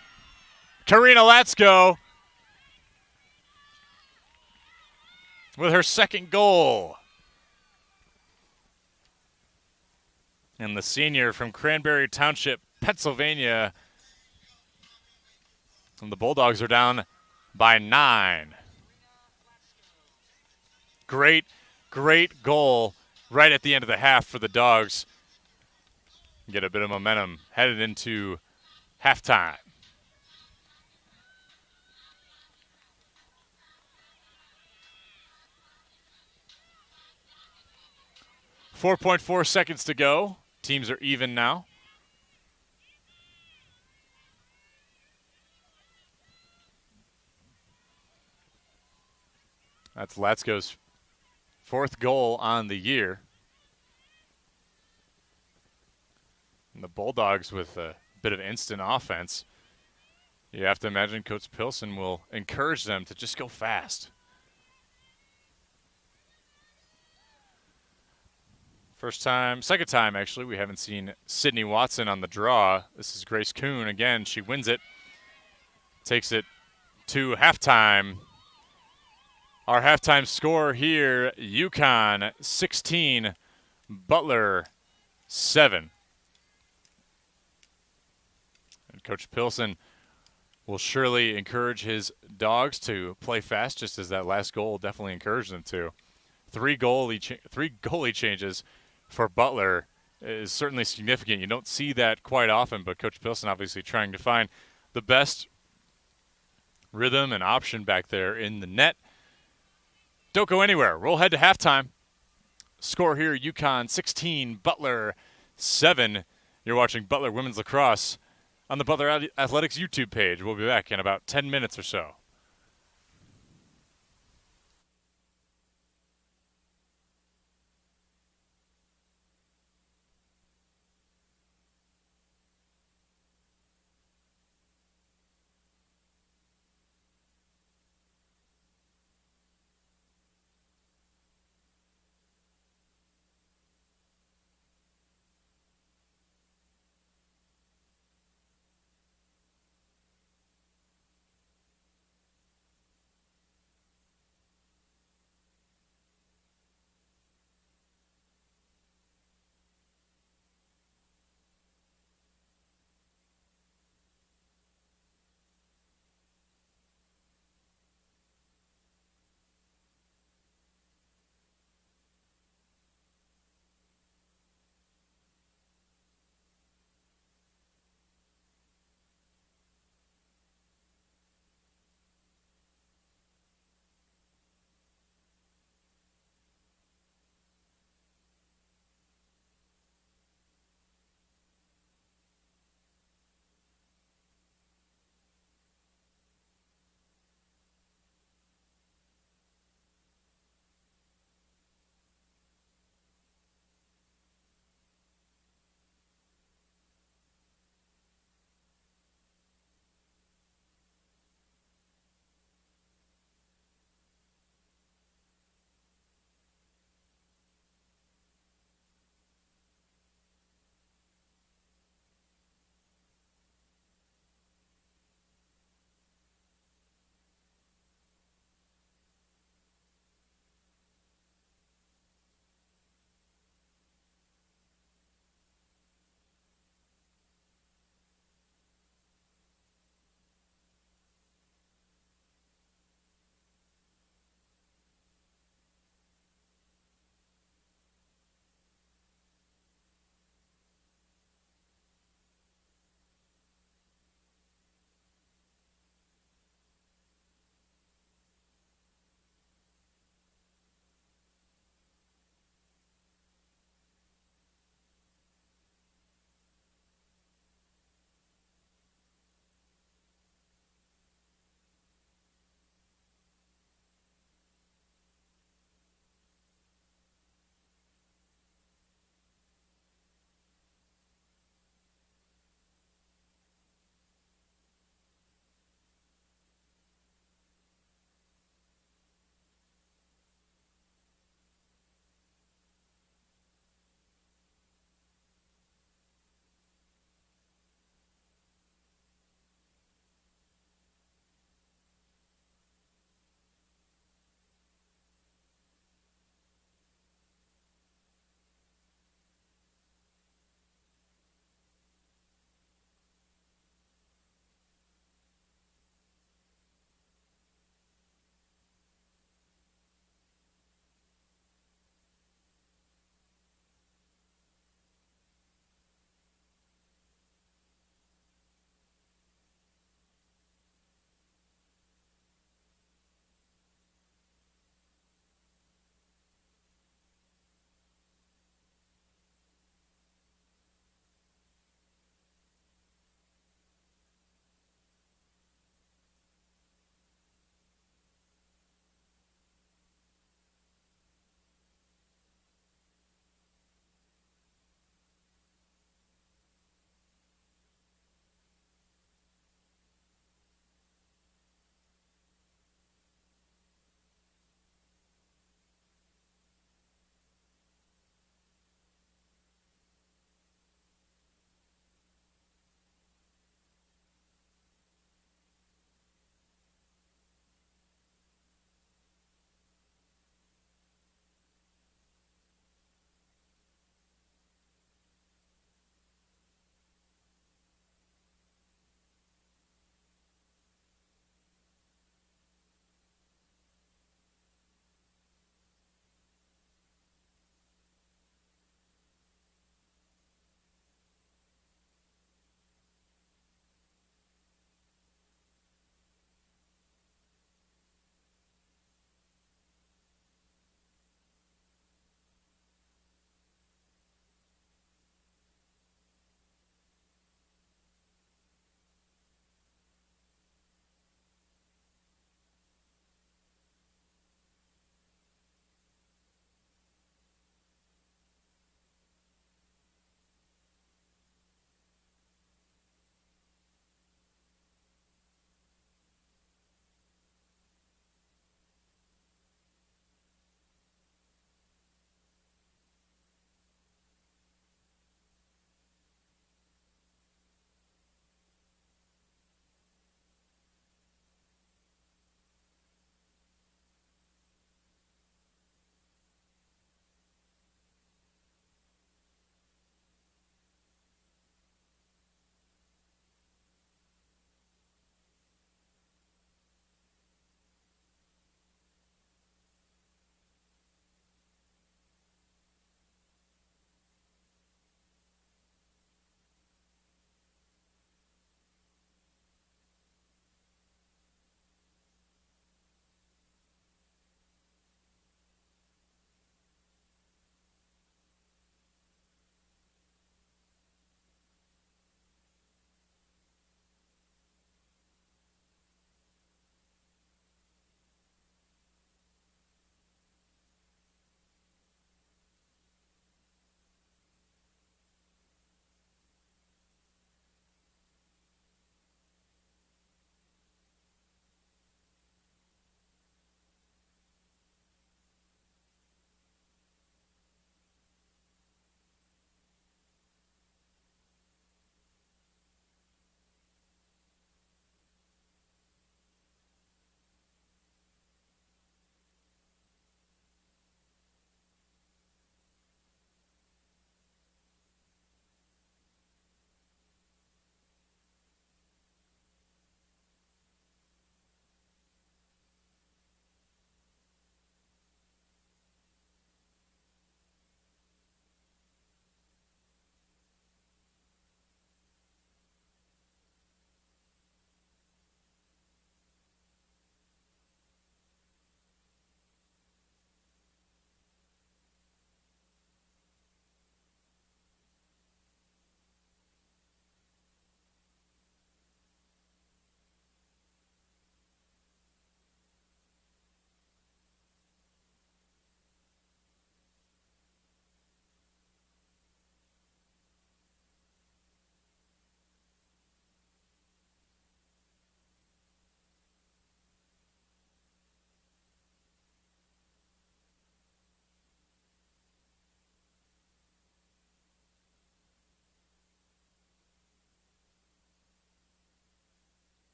Karina Latsko with her second goal. And the senior from Cranberry Township, Pennsylvania. And the Bulldogs are down by 9. Great goal right at the end of the half for the Dogs. Get a bit of momentum headed into halftime. .4 seconds to go. Teams are even now. That's Latsko's 4th goal on the year. And the Bulldogs with a bit of instant offense. You have to imagine Coach Pilson will encourage them to just go fast. Second time actually, we haven't seen Sydney Watson on the draw. This is Grace Kuhn again. She wins it, takes it to halftime. Our halftime score here, UConn 16, Butler 7. And Coach Pilson will surely encourage his Dogs to play fast, just as that last goal definitely encouraged them to. Three goalie changes for Butler is certainly significant. You don't see that quite often, but Coach Pilson obviously trying to find the best rhythm and option back there in the net. Don't go anywhere. We'll head to halftime. Score here, UConn 16, Butler 7. You're watching Butler Women's Lacrosse on the Butler Athletics YouTube page. We'll be back in about 10 minutes or so.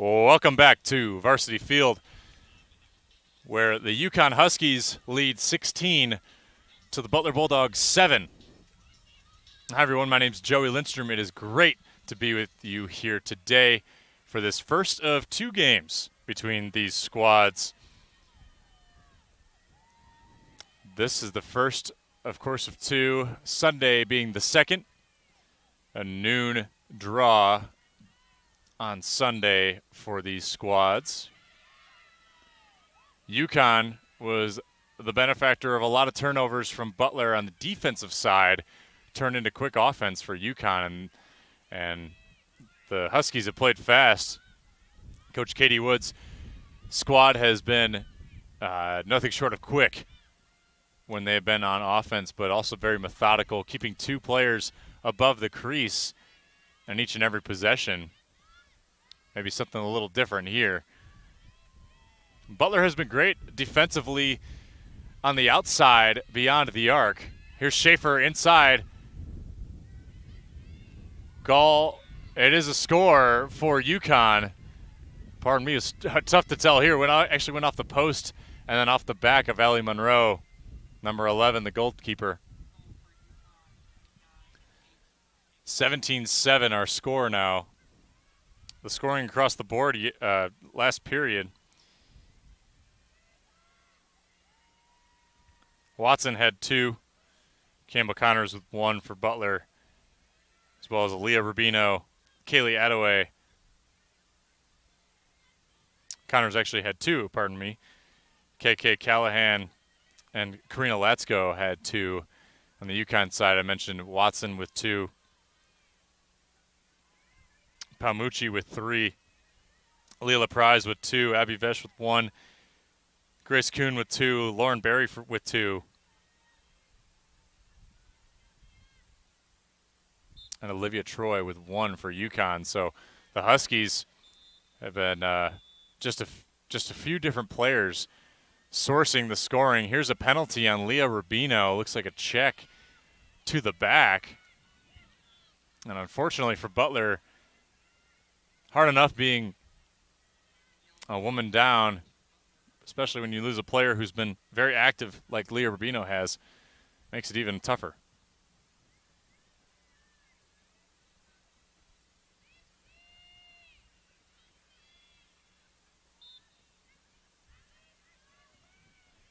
Welcome back to Varsity Field, where the UConn Huskies lead 16 to the Butler Bulldogs 7. Hi everyone, my name's Joey Lindstrom. It is great to be with you here today for this first of two games between these squads. This is the first, of course, of two, Sunday being the second, a noon draw on Sunday for these squads. UConn was the benefactor of a lot of turnovers from Butler on the defensive side, turned into quick offense for UConn, and the Huskies have played fast. Coach Katie Wood's squad has been nothing short of quick when they've been on offense, but also very methodical, keeping two players above the crease in each and every possession. Maybe something a little different here. Butler has been great defensively on the outside beyond the arc. Here's Schaefer inside. Goal. It is a score for UConn. Pardon me, it's tough to tell here. Actually went off the post and then off the back of Allie Monroe, number 11, the goalkeeper. 17-7 our score now. The scoring across the board last period. Watson had 2. Campbell Connors with 1 for Butler, as well as Aaliyah Rubino, Kaylee Attaway. Connors actually had 2, pardon me. KK Callahan and Karina Latsko had 2. On the UConn side, I mentioned Watson with 2. Palmucci with 3. Leela Prize with 2. Abby Vesh with 1. Grace Kuhn with 2. Lauren Berry with 2. And Olivia Troy with 1 for UConn. So the Huskies have been just a few different players sourcing the scoring. Here's a penalty on Leah Rubino. Looks like a check to the back. And unfortunately for Butler, hard enough being a woman down, especially when you lose a player who's been very active like Leah Rubino has, makes it even tougher.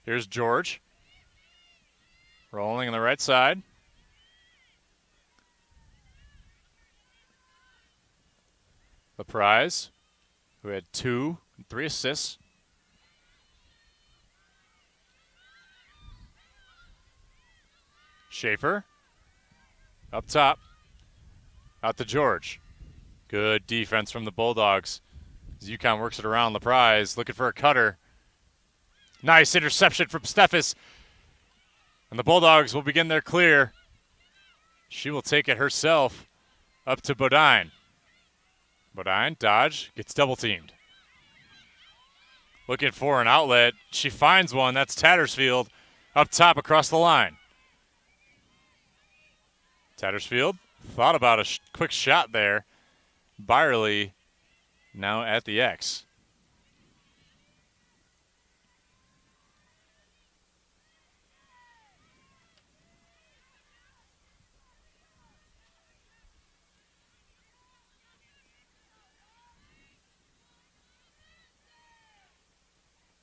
Here's George, rolling on the right side. The prize, who had 2 and 3 assists. Schaefer, up top, out to George. Good defense from the Bulldogs as UConn works it around. The prize, looking for a cutter. Nice interception from Steffes. And the Bulldogs will begin their clear. She will take it herself up to Bodine. Bodine, dodge, gets double teamed. Looking for an outlet. She finds one. That's Tattersfield up top across the line. Tattersfield thought about a quick shot there. Byerly now at the X.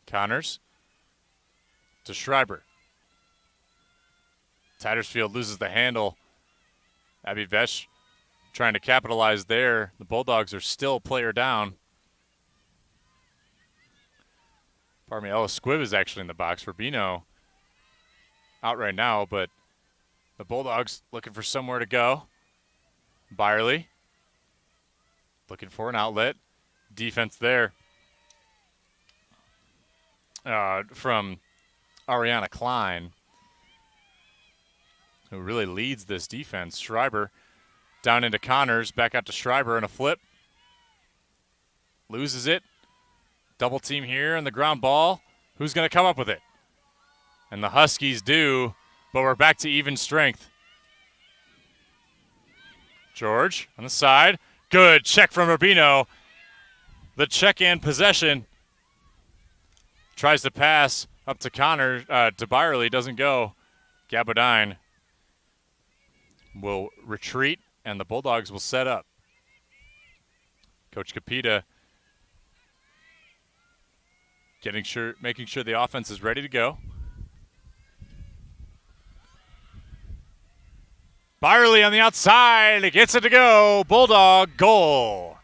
Connors to Schreiber. Tattersfield loses the handle. Abby Vesh trying to capitalize there. The Bulldogs are still player down. Pardon me, Ella Squibb is actually in the box. Rubino out right now, but the Bulldogs looking for somewhere to go. Byerly looking for an outlet. Defense there from Ariana Klein, who really leads this defense. Schreiber down into Connors, back out to Schreiber, and a flip. Loses it. Double team here, and the ground ball. Who's going to come up with it? And the Huskies do, but we're back to even strength. George on the side. Good check from Rubino. the check-in possession. Tries to pass up to Connor, to Byerly, doesn't go. Gabodine will retreat, and the Bulldogs will set up. Coach Capita making sure the offense is ready to go. Byerly on the outside, gets it to go. Bulldog goal.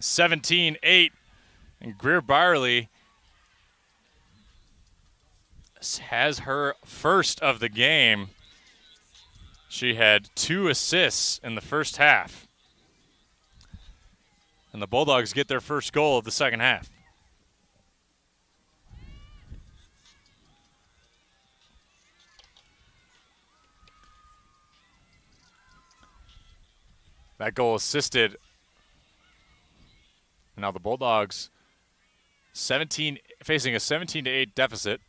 17-8, and Greer Byerly has her first of the game. She had 2 assists in the first half. And the Bulldogs get their first goal of the second half. That goal assisted. Now the Bulldogs facing a 17-8 deficit.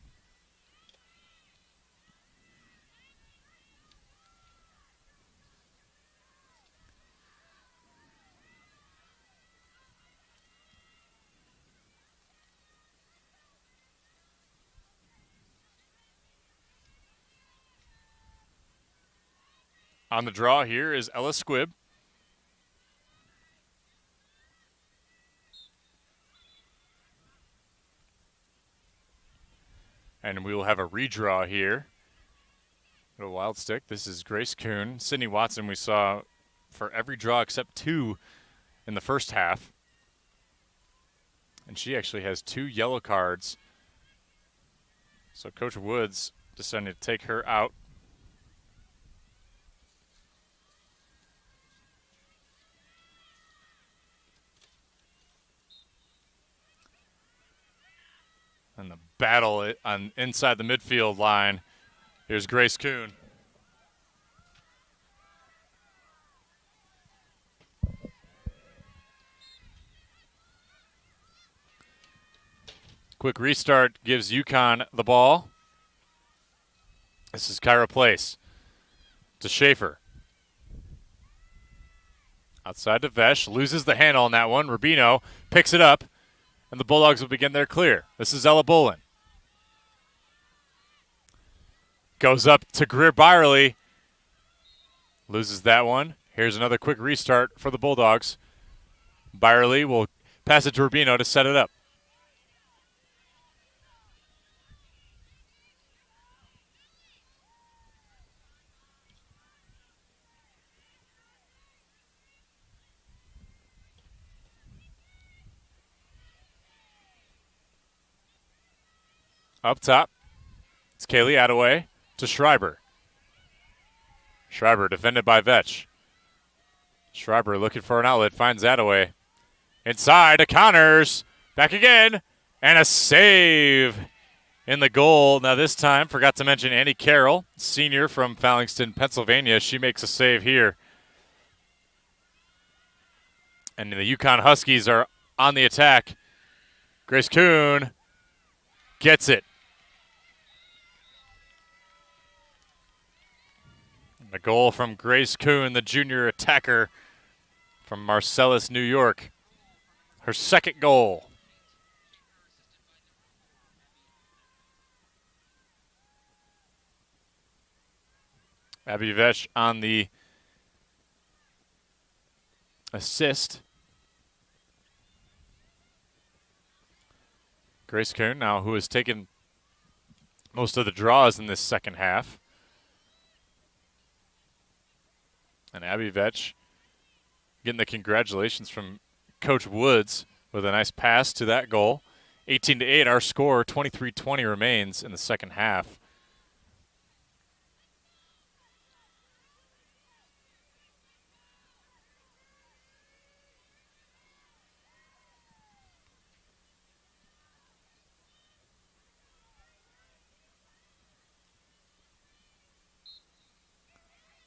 On the draw here is Ella Squibb. And we will have a redraw here. A wild stick. This is Grace Kuhn. Sydney Watson we saw for every draw except 2 in the first half. And she actually has 2 yellow cards. So Coach Woods decided to take her out. And the battle on inside the midfield line. Here's Grace Kuhn. Quick restart gives UConn the ball. This is Kyra Place to Schaefer. Outside to Vesh, loses the handle on that one. Rubino picks it up, and the Bulldogs will begin their clear. This is Ella Bolin. Goes up to Greer Byerly. Loses that one. Here's another quick restart for the Bulldogs. Byerly will pass it to Rubino to set it up. Up top, it's Kaylee Attaway to Schreiber. Schreiber defended by Vetch. Schreiber looking for an outlet, finds Attaway. Inside to Connors, back again, and a save in the goal. Now this time, forgot to mention Annie Carroll, senior from Fallingston, Pennsylvania. She makes a save here. And the UConn Huskies are on the attack. Grace Kuhn gets it. A goal from Grace Kuhn, the junior attacker from Marcellus, New York. Her second goal. Abby Vesh on the assist. Grace Kuhn now, who has taken most of the draws in this second half. And Abby Vetch getting the congratulations from Coach Woods with a nice pass to that goal. 18-8, our score, 23-20 remains in the second half.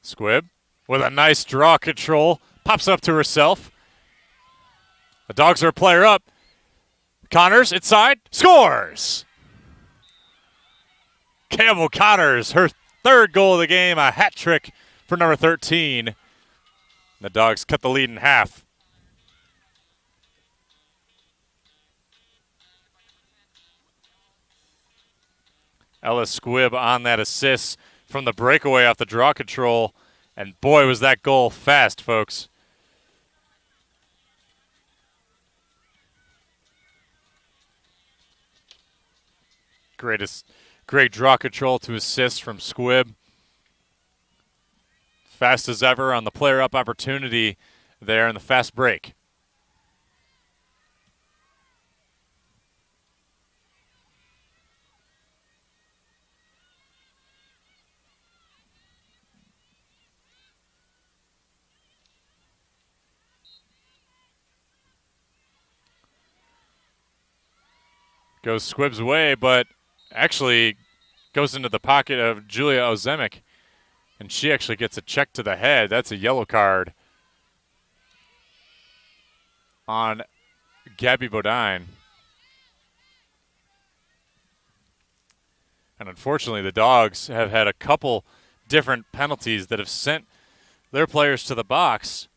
Squibb with a nice draw control, pops up to herself. The Dogs are a player up. Connors inside, scores! Campbell Connors, her third goal of the game, a hat trick for number 13. The Dogs cut the lead in half. Ellis Squibb on that assist from the breakaway off the draw control. And boy, was that goal fast, folks. Great draw control to assist from Squibb. Fast as ever on the player up opportunity there in the fast break. Goes Squibb's way, but actually goes into the pocket of Julia Ozemic, and she actually gets a check to the head. That's a yellow card on Gabby Bodine. And unfortunately, the Dogs have had a couple different penalties that have sent their players to the box.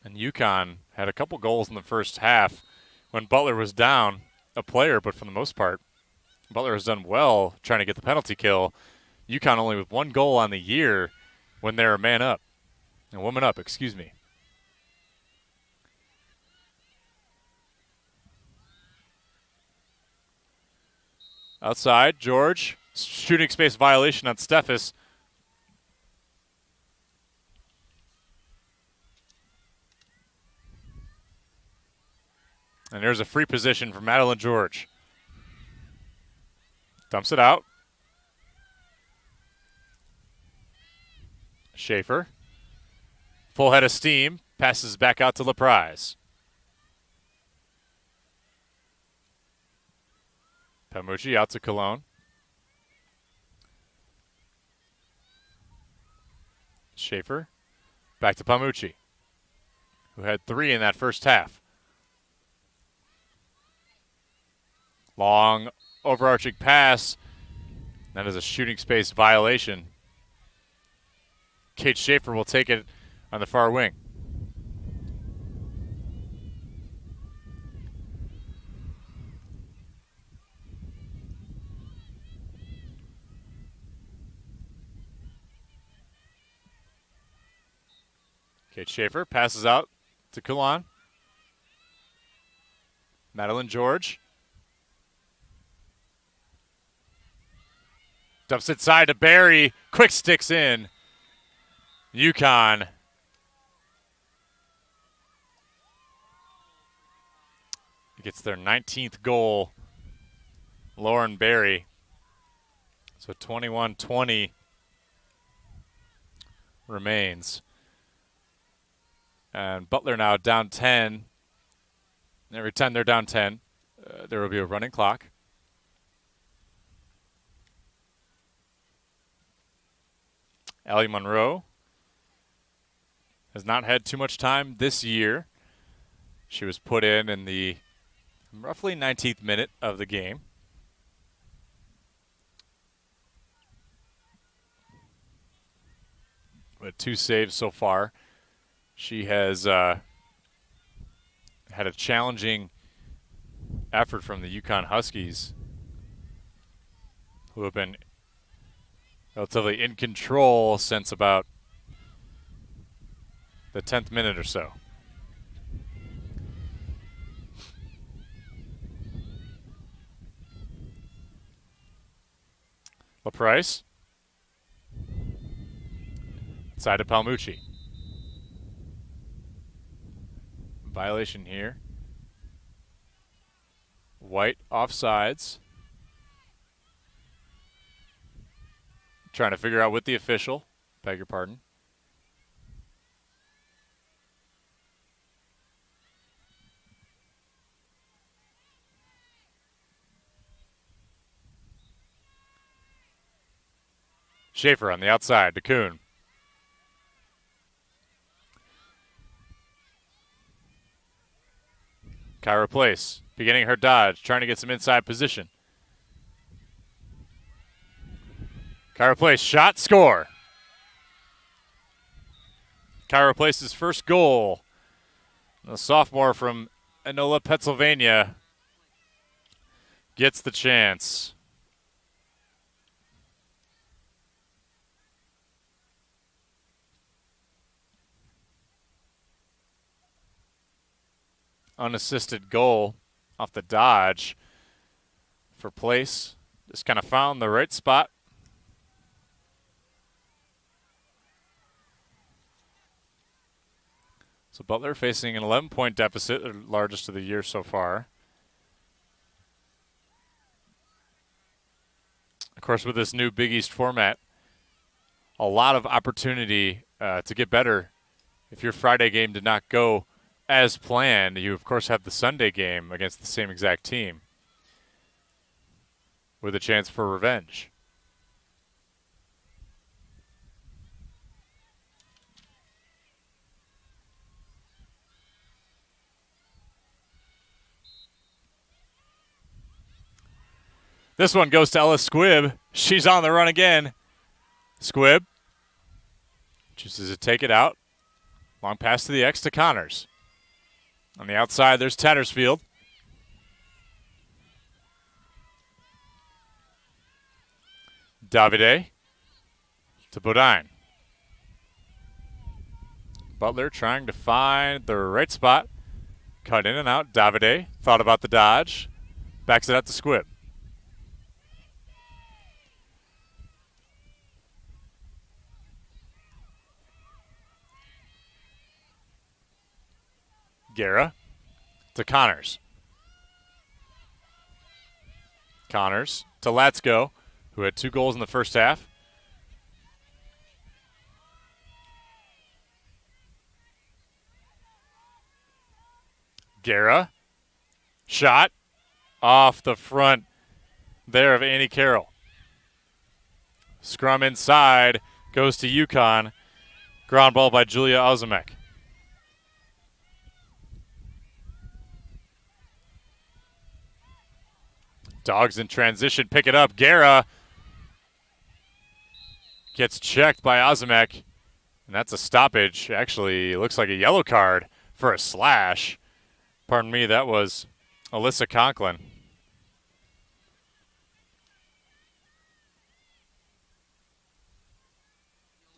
And UConn had a couple goals in the first half when Butler was down a player, but for the most part, Butler has done well trying to get the penalty kill. UConn only with one goal on the year when they're man up. And woman up, excuse me. Outside, George. Shooting space violation on Steffes. And there's a free position for Madeline George. Dumps it out. Schaefer. Full head of steam. Passes back out to LaPrise. Pamucci out to Cologne. Schaefer. Back to Pamucci, who had 3 in that first half. Long overarching pass. That is a shooting space violation. Kate Schaefer will take it on the far wing. Kate Schaefer passes out to Coulon. Madeline George. Dumps it side to Barry. Quick sticks in. UConn. Gets their 19th goal. Lauren Barry. So 21-20 remains. And Butler now down 10. Every time they're down 10, there will be a running clock. Allie Monroe has not had too much time this year. She was put in the roughly 19th minute of the game. With 2 saves so far. She has had a challenging effort from the UConn Huskies, who have been relatively in control since about the 10th minute or so. LaPrice. Side to Palmucci. Violation here. White offsides. Trying to figure out with the official. Beg your pardon. Schaefer on the outside to Kuhn. Kyra Place beginning her dodge, trying to get some inside position. Kyra Place, shot, score. Kyra Place's first goal. The sophomore from Enola, Pennsylvania, gets the chance. Unassisted goal off the dodge for Place. Just kind of found the right spot. So Butler facing an 11-point deficit, the largest of the year so far. Of course, with this new Big East format, a lot of opportunity to get better. If your Friday game did not go as planned, you, of course, have the Sunday game against the same exact team with a chance for revenge. This one goes to Ella Squibb. She's on the run again. Squibb chooses to take it out. Long pass to the X to Connors. On the outside, there's Tattersfield. Davide to Bodine. Butler trying to find the right spot. Cut in and out. Davide thought about the dodge. Backs it out to Squibb. Guerra to Connors. Connors to Latsko, who had 2 goals in the first half. Guerra. Shot off the front there of Annie Carroll. Scrum inside, goes to UConn. Ground ball by Julia Ozimek. Dogs in transition, pick it up. Guerra gets checked by Ozimek, and that's a stoppage. Actually, it looks like a yellow card for a slash. Pardon me, that was Alyssa Conklin.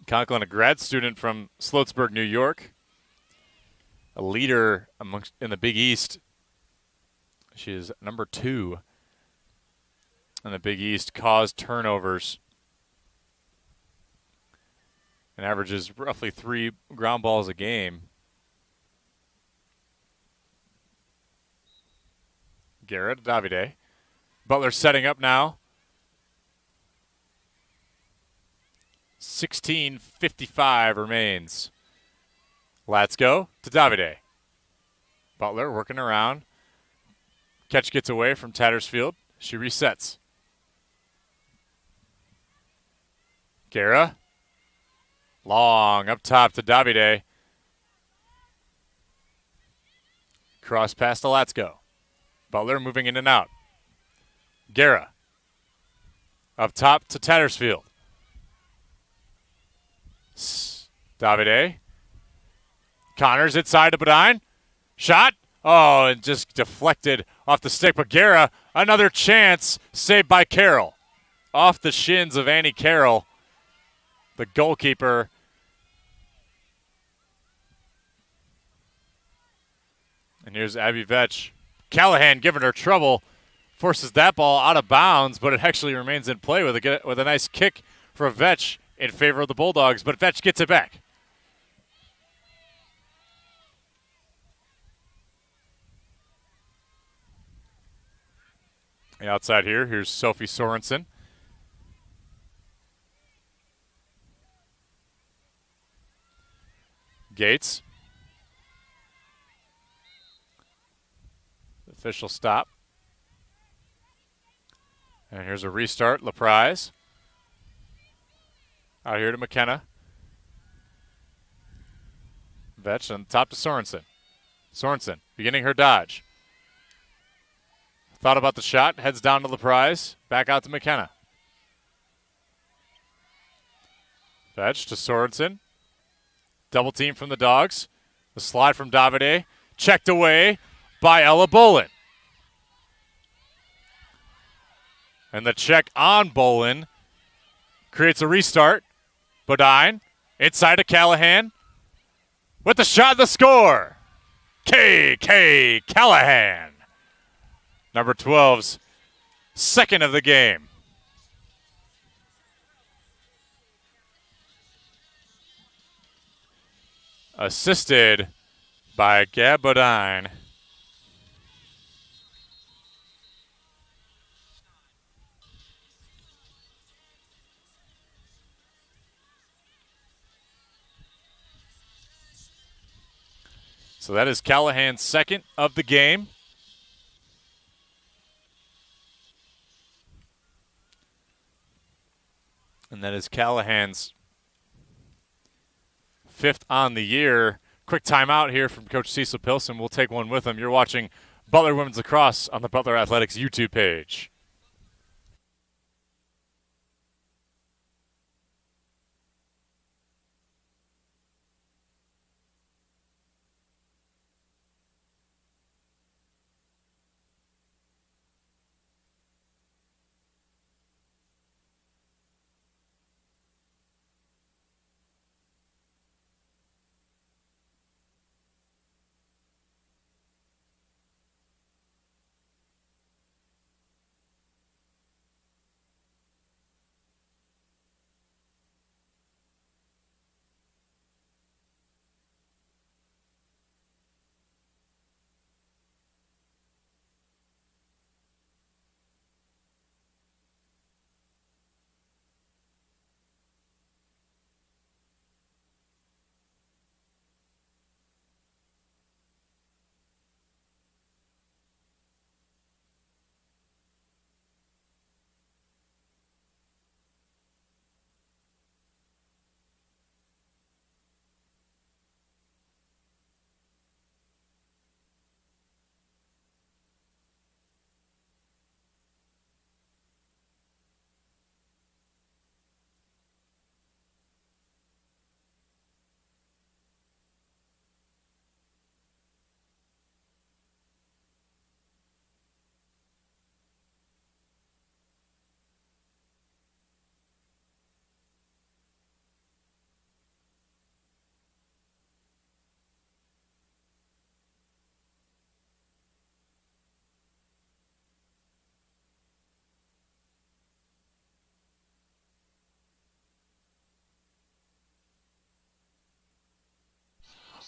Conklin, a grad student from Sloatsburg, New York, a leader in the Big East. She is number 2 in the Big East, caused turnovers and averages roughly 3 ground balls a game. Garrett, Davide. Butler setting up now. 16:55 remains. Let's go to Davide. Butler working around. Catch gets away from Tattersfield. She resets. Guerra. Long up top to Davide. Cross pass to Latsko. Butler moving in and out. Guerra. Up top to Tattersfield. Davide. Connors inside to Bodine. Shot. Oh, and just deflected off the stick. But Guerra, another chance saved by Carroll. Off the shins of Annie Carroll, the goalkeeper. And here's Abby Vetch. Callahan giving her trouble. Forces that ball out of bounds, but it actually remains in play with a nice kick for Vetch in favor of the Bulldogs. But Vetch gets it back. Outside here, here's Sophie Sorensen. Gates. Official stop. And here's a restart. LaPrise. Out here to McKenna. Vetch on top to Sorensen. Sorensen beginning her dodge. Thought about the shot. Heads down to LaPrise. Back out to McKenna. Vetch to Sorensen. Double team from the Dogs. The slide from Davide. Checked away by Ella Bolin. And the check on Bolin creates a restart. Bodine inside to Callahan with the shot, the score. K.K. Callahan, number 12's second of the game. Assisted by Gab Bodine. So that is Callahan's second of the game. And that is Callahan's fifth on the year. Quick timeout here from Coach Cecil Pilson. We'll take one with him. You're watching Butler Women's Lacrosse on the Butler Athletics YouTube page.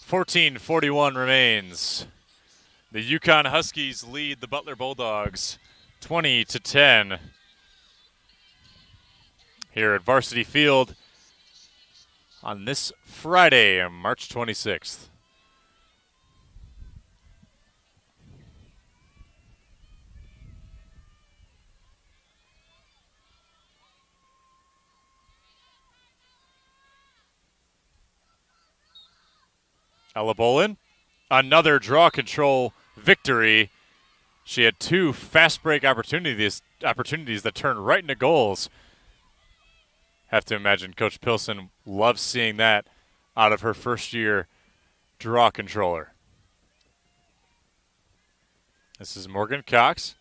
.14:41 remains. The UConn Huskies lead the Butler Bulldogs 20-10 here at Varsity Field on this Friday, March 26th. Ella Bolin, another draw control victory. She had two fast break opportunities that turned right into goals. Have to imagine Coach Pilson loves seeing that out of her first year draw controller. This is Morgan Cox.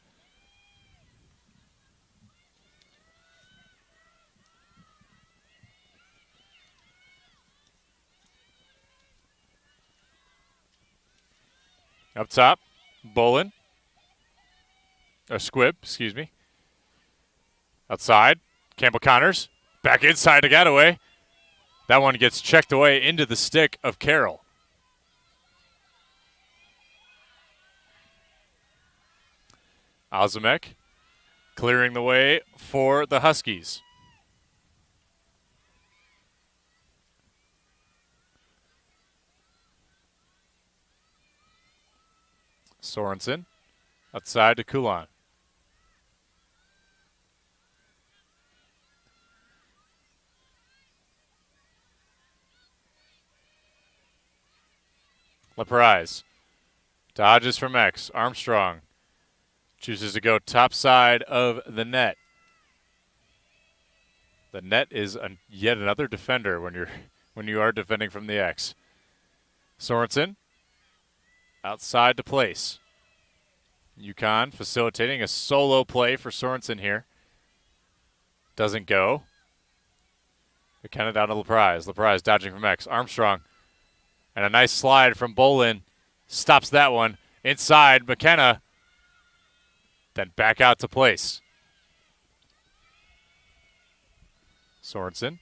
Up top, Bolin. Or Squibb, excuse me. Outside, Campbell Connors. Back inside to Gadaway. That one gets checked away into the stick of Carroll. Azamek clearing the way for the Huskies. Sorensen outside to Kulan. LaPrise dodges from X. Armstrong chooses to go top side of the net. The net is yet another defender when you are defending from the X. Sorensen outside to place. UConn facilitating a solo play for Sorensen here. Doesn't go. McKenna down to LaPrise. LaPrise dodging from X. Armstrong. And a nice slide from Bolin. Stops that one. Inside, McKenna. Then back out to place. Sorensen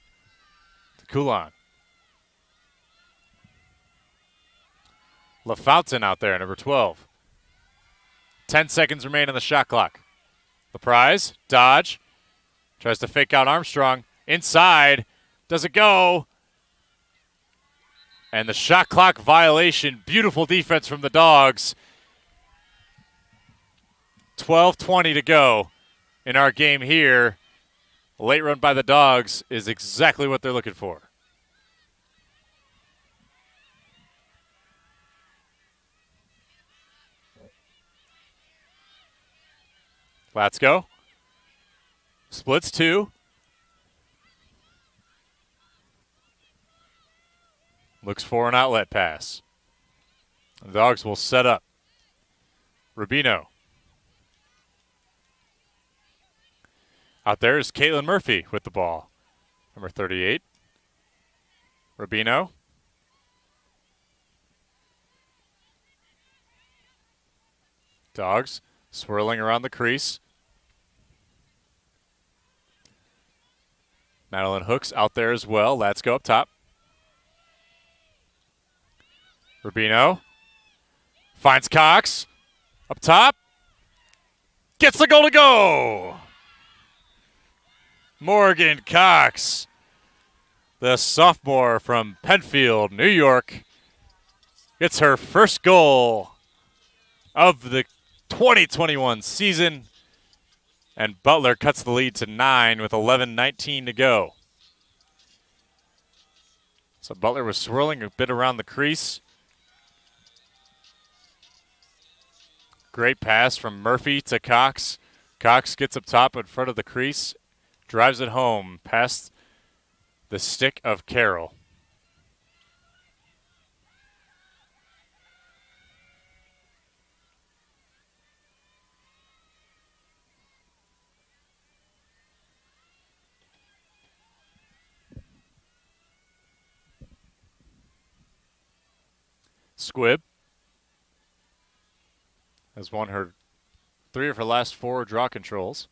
to Coulon. LaFountain out there, number 12. 10 seconds remain on the shot clock. LaPrise, dodge. Tries to fake out Armstrong. Inside. Does it go? And the shot clock violation. Beautiful defense from the Dogs. 12:20 to go in our game here. A late run by the Dogs is exactly what they're looking for. Let's go. Splits 2. Looks for an outlet pass. The Dogs will set up. Rubino. Out there is Caitlin Murphy with the ball. Number 38. Rubino. Dogs swirling around the crease. Madeline Hooks out there as well. Let's go up top. Rubino finds Cox. Up top. Gets the goal to go. Morgan Cox, the sophomore from Penfield, New York, gets her first goal of the 2021 season. And Butler cuts the lead to 9 with 11:19 to go. So Butler was swirling a bit around the crease. Great pass from Murphy to Cox. Cox gets up top in front of the crease, drives it home past the stick of Carroll. Squibb has won her 3 of her last 4 draw controls.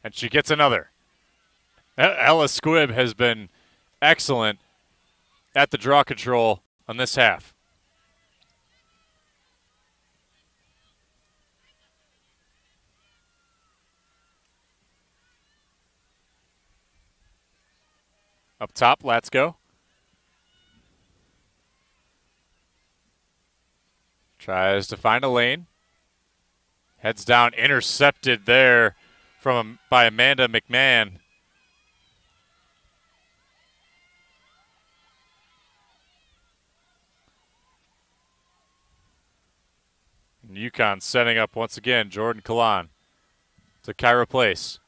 And she gets another. Ella Squibb has been excellent at the draw control on this half. Up top, let's go. Tries to find a lane. Heads down, intercepted there by Amanda McMahon. And UConn setting up once again. Jordan Kalan to Kyra Place.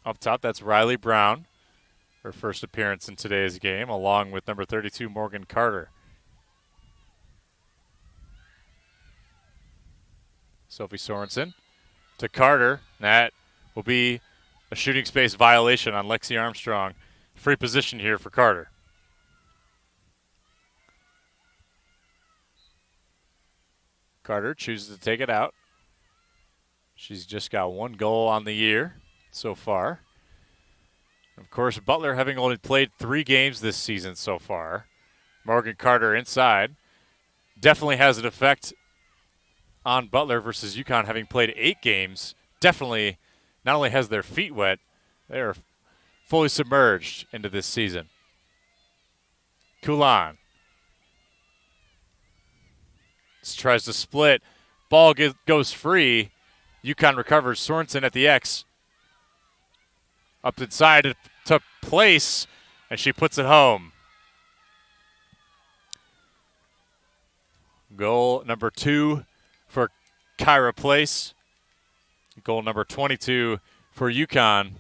Up top, that's Riley Brown. Her first appearance in today's game, along with number 32, Morgan Carter. Sophie Sorensen to Carter. That will be a shooting space violation on Lexi Armstrong. Free position here for Carter. Carter chooses to take it out. She's just got 1 goal on the year so far. Of course, Butler having only played 3 games this season so far. Morgan Carter inside. Definitely has an effect on Butler versus UConn having played 8 games. Definitely not only has their feet wet, they are fully submerged into this season. Coulon tries to split. Ball goes free. UConn recovers. Sorensen at the X. Up inside to Place, and she puts it home. Goal number 2 for Kyra Place. Goal number 22 for UConn.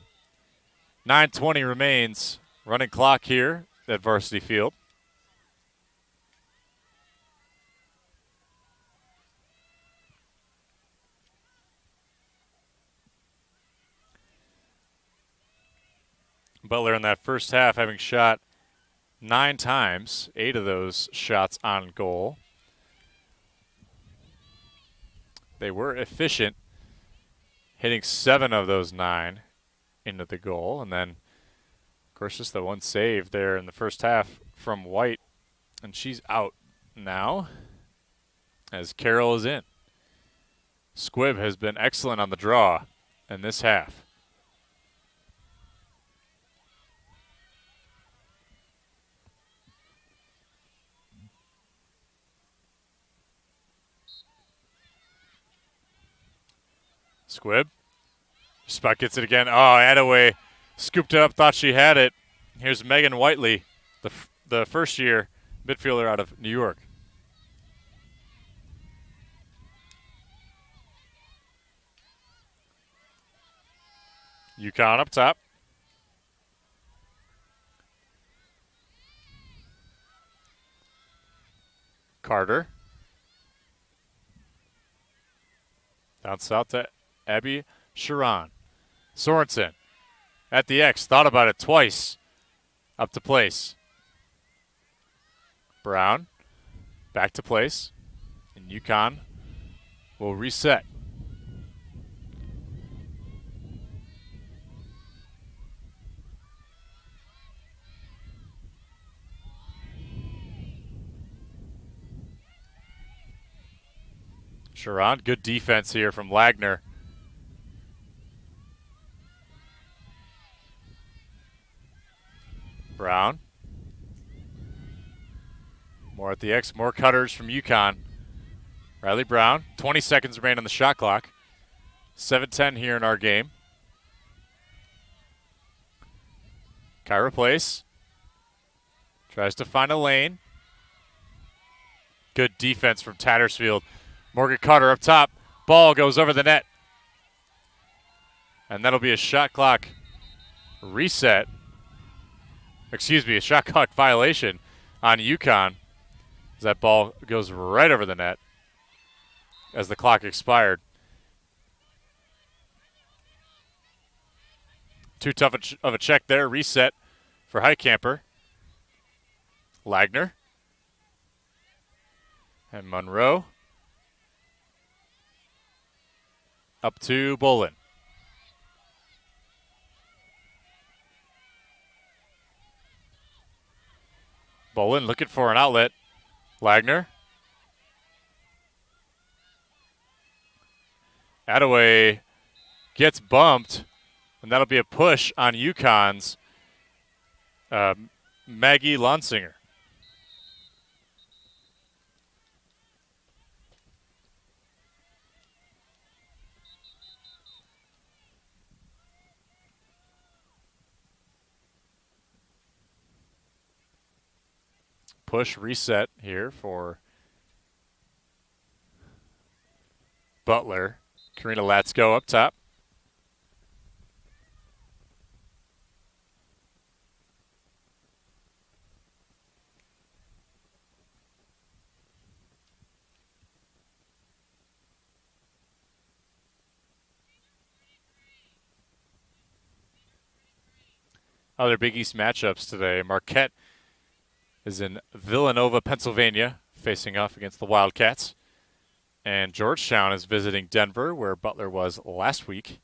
9:20 remains. Running clock here at Varsity Field. Butler in that first half having shot 9 times, 8 of those shots on goal. They were efficient, hitting 7 of those 9 into the goal. And then, of course, just the one save there in the first half from White. And she's out now as Carroll is in. Squibb has been excellent on the draw in this half. Squibb. Spot gets it again. Oh, Attaway scooped it up, thought she had it. Here's Megan Whiteley, the first-year midfielder out of New York. UConn up top. Carter. Down south to Abby Sharon. Sorensen at the X, thought about it twice. Up to place. Brown back to place. And UConn will reset. Sharon, good defense here from Lagner. Brown. More at the X, more cutters from UConn. Riley Brown, 20 seconds remain on the shot clock. 7:10 here in our game. Kyra Place. Tries to find a lane. Good defense from Tattersfield. Morgan Carter up top. Ball goes over the net. And that'll be a shot clock reset. Excuse me, a shot clock violation on UConn. As that ball goes right over the net as the clock expired. Too tough of a check there. Reset for Heitkamper. Lagner. And Monroe. Up to Bolin. Bolin looking for an outlet. Lagner. Attaway gets bumped, and that'll be a push on UConn's Maggie Lonsinger. Push reset here for Butler. Karina Latsko up top. Other Big East matchups today. Marquette is in Villanova, Pennsylvania, facing off against the Wildcats. And Georgetown is visiting Denver, where Butler was last week.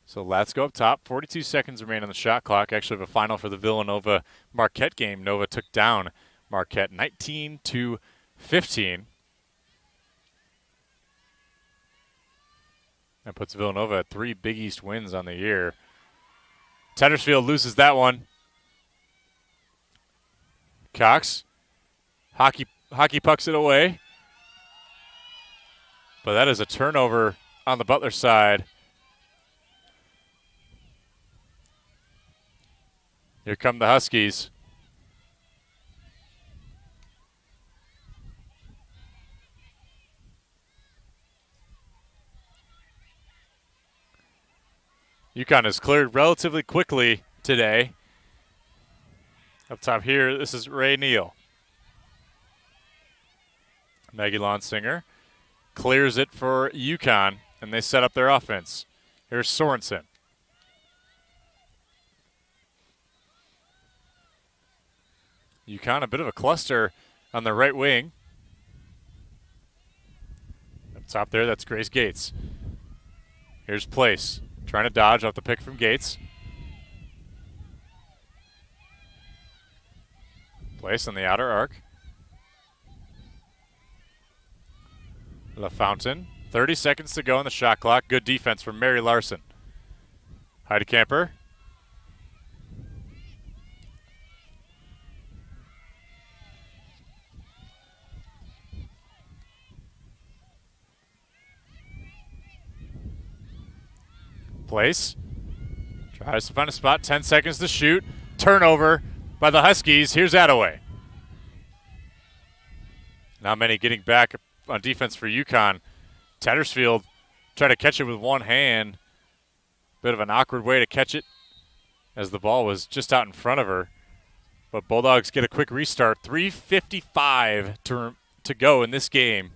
So let's go up top. 42 seconds remain on the shot clock. Actually, the final for the Villanova-Marquette game. Nova took down Marquette 19-15. That puts Villanova at 3 Big East wins on the year. Tattersfield loses that one. Cox. Hockey pucks it away. But that is a turnover on the Butler side. Here come the Huskies. UConn has cleared relatively quickly today. Up top here, this is Ray Neal. Maggie Lonsinger clears it for UConn, and they set up their offense. Here's Sorensen. UConn, a bit of a cluster on the right wing. Up top there, that's Grace Gates. Here's Place, trying to dodge off the pick from Gates. Place on the outer arc. LaFountain, 30 seconds to go on the shot clock. Good defense from Mary Larson. Heidecamper. Place. Tries to find a spot. 10 seconds to shoot. Turnover by the Huskies. Here's Attaway. Not many getting back on defense for UConn. Tattersfield tried to catch it with one hand. Bit of an awkward way to catch it as the ball was just out in front of her. But Bulldogs get a quick restart. 3:55 to go in this game.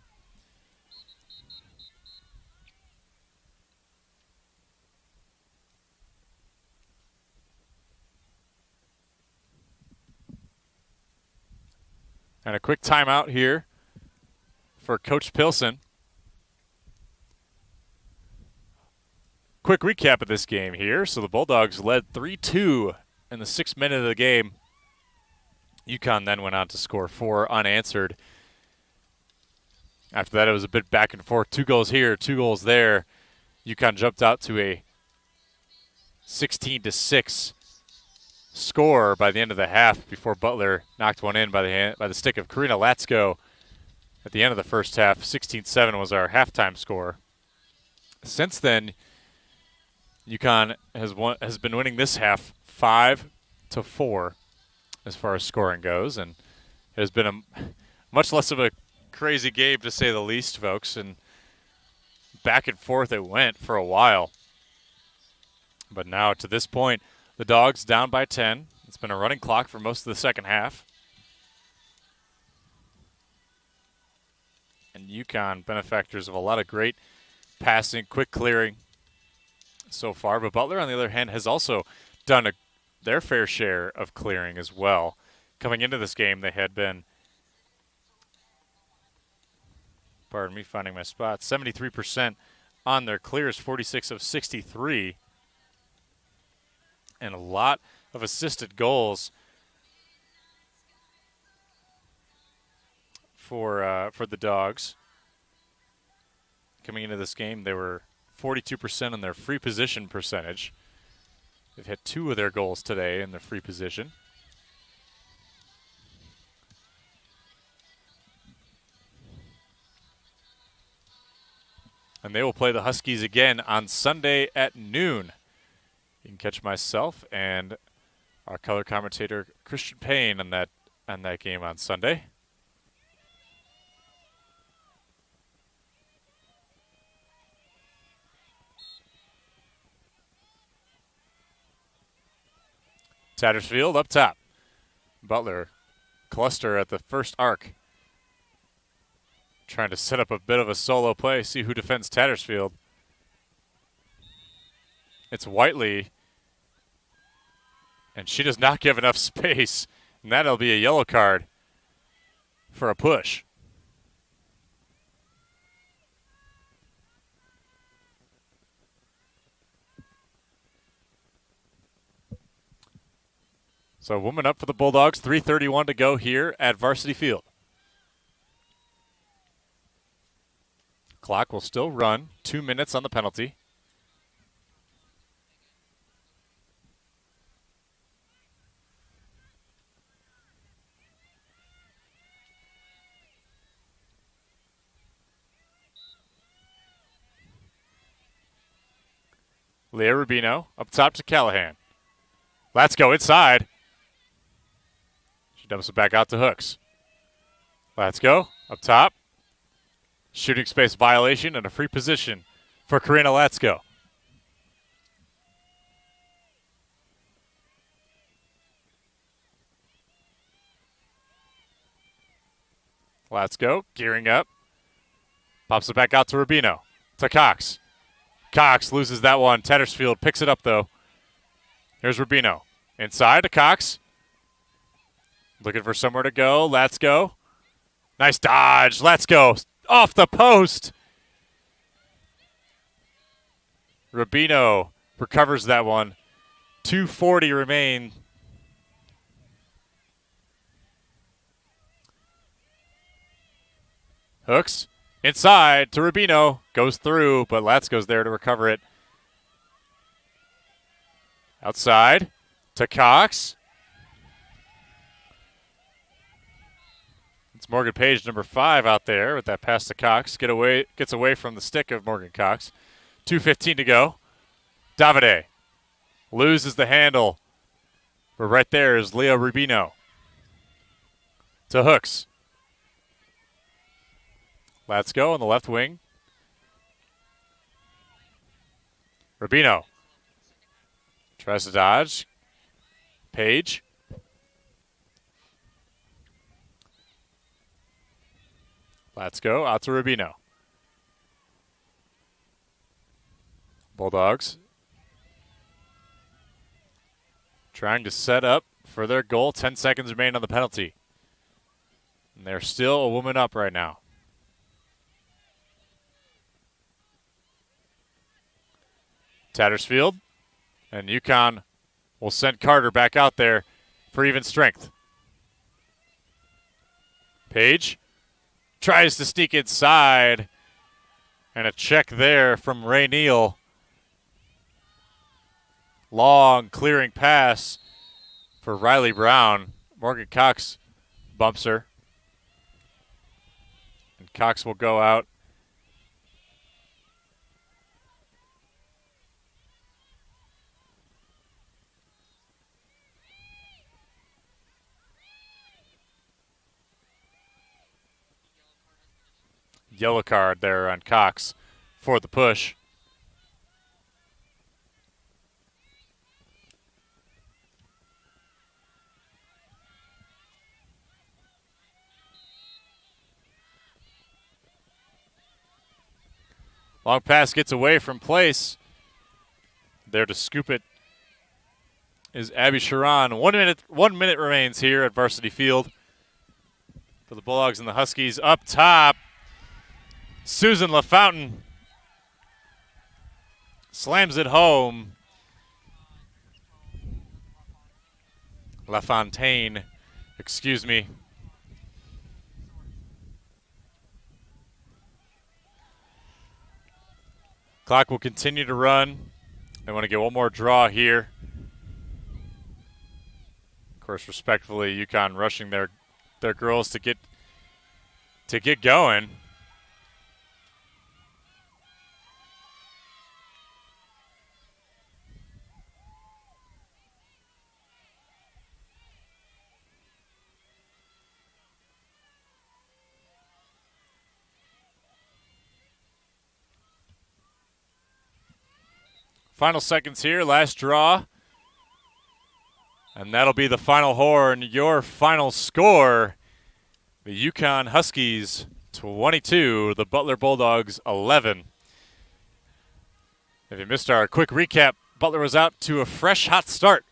And a quick timeout here for Coach Pilson. Quick recap of this game here. So the Bulldogs led 3-2 in the 6th minute of the game. UConn then went on to score 4 unanswered. After that, it was a bit back and forth. 2 goals here, 2 goals there. UConn jumped out to a 16-6 score by the end of the half before Butler knocked one in by the stick of Karina Latsko at the end of the first half. 16-7 was our halftime score. Since then, UConn has been winning this half 5-4 as far as scoring goes, and it has been a much less of a crazy game to say the least, folks, and back and forth it went for a while. But now to this point, the Dogs down by 10. It's been a running clock for most of the second half. And UConn, benefactors of a lot of great passing, quick clearing so far. But Butler, on the other hand, has also done their fair share of clearing as well. Coming into this game, they had been, pardon me, finding my spot, 73% on their clears, 46 of 63. And a lot of assisted goals for the Dogs. Coming into this game, they were 42% on their free position percentage. They've had 2 of their goals today in their free position. And they will play the Huskies again on Sunday at noon. You can catch myself and our color commentator Christian Payne on that game on Sunday. Tattersfield up top. Butler cluster at the first arc. Trying to set up a bit of a solo play, see who defends Tattersfield. It's Whiteley, and she does not give enough space, and that'll be a yellow card for a push. So a woman up for the Bulldogs, 3:31 to go here at Varsity Field. Clock will still run, 2 minutes on the penalty. Leah Rubino up top to Callahan. Let's go inside. She dumps it back out to Hooks. Let's go up top. Shooting space violation and a free position for Karina Latsko. Let's go. Gearing up. Pops it back out to Rubino. To Cox. Cox loses that one. Tattersfield picks it up, though. Here's Rubino. Inside to Cox. Looking for somewhere to go. Let's go. Nice dodge. Let's go. Off the post. Rubino recovers that one. 2:40 remain. Hooks. Inside to Rubino. Goes through, but Latz goes there to recover it. Outside to Cox. It's Morgan Page, number 5, out there with that pass to Cox. Gets away from the stick of Morgan Cox. 2:15 to go. Davide loses the handle. But right there is Leo Rubino. To Hooks. Let's go on the left wing. Rubino tries to dodge. Page. Let's go out to Rubino. Bulldogs trying to set up for their goal. 10 seconds remain on the penalty. And they're still a woman up right now. Tattersfield and UConn will send Carter back out there for even strength. Page tries to sneak inside, and a check there from Ray Neal. Long clearing pass for Riley Brown. Morgan Cox bumps her, and Cox will go out. Yellow card there on Cox for the push. Long pass gets away from place. There to scoop it is Abby Sharon. 1 minute remains here at Varsity Field for the Bulldogs and the Huskies. Up top, Susan LaFountain slams it home. LaFontaine, excuse me. Clock will continue to run. I want to get one more draw here. Of course, respectfully, UConn rushing their girls to get going. Final seconds here, last draw. And that'll be the final horn. Your final score, the UConn Huskies 22, the Butler Bulldogs 11. If you missed our quick recap, Butler was out to a fresh, hot start.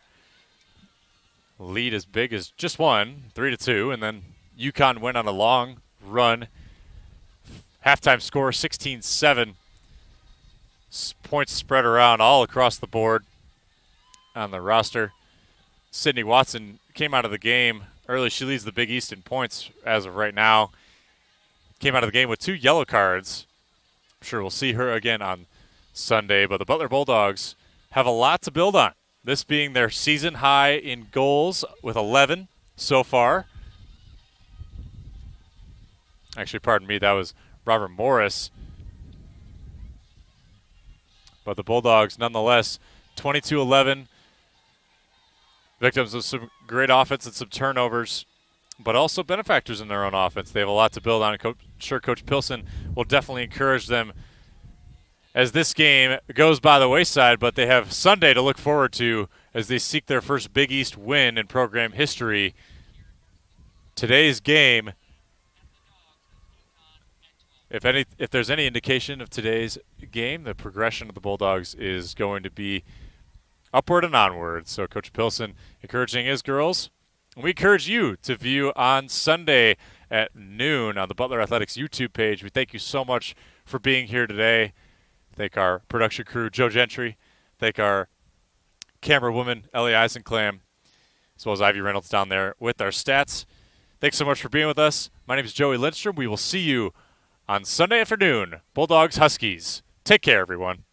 Lead as big as just one, 3-2, and then UConn went on a long run. Halftime score, 16-7. Points spread around all across the board on the roster. Sydney Watson came out of the game early. She leads the Big East in points as of right now. Came out of the game with 2 yellow cards. I'm sure we'll see her again on Sunday, but the Butler Bulldogs have a lot to build on. This being their season high in goals with 11 so far. Actually, pardon me, that was Robert Morris. But the Bulldogs, nonetheless, 22-11. Victims of some great offense and some turnovers, but also benefactors in their own offense. They have a lot to build on. I'm sure Coach Pilson will definitely encourage them as this game goes by the wayside, but they have Sunday to look forward to as they seek their first Big East win in program history. Today's game if there's any indication of today's game, the progression of the Bulldogs is going to be upward and onward. So Coach Pilson encouraging his girls. We encourage you to view on Sunday at noon on the Butler Athletics YouTube page. We thank you so much for being here today. Thank our production crew, Joe Gentry. Thank our camera woman, Ellie Eisenclam, as well as Ivy Reynolds down there with our stats. Thanks so much for being with us. My name is Joey Lindstrom. We will see you on Sunday afternoon. Bulldogs, Huskies. Take care, everyone.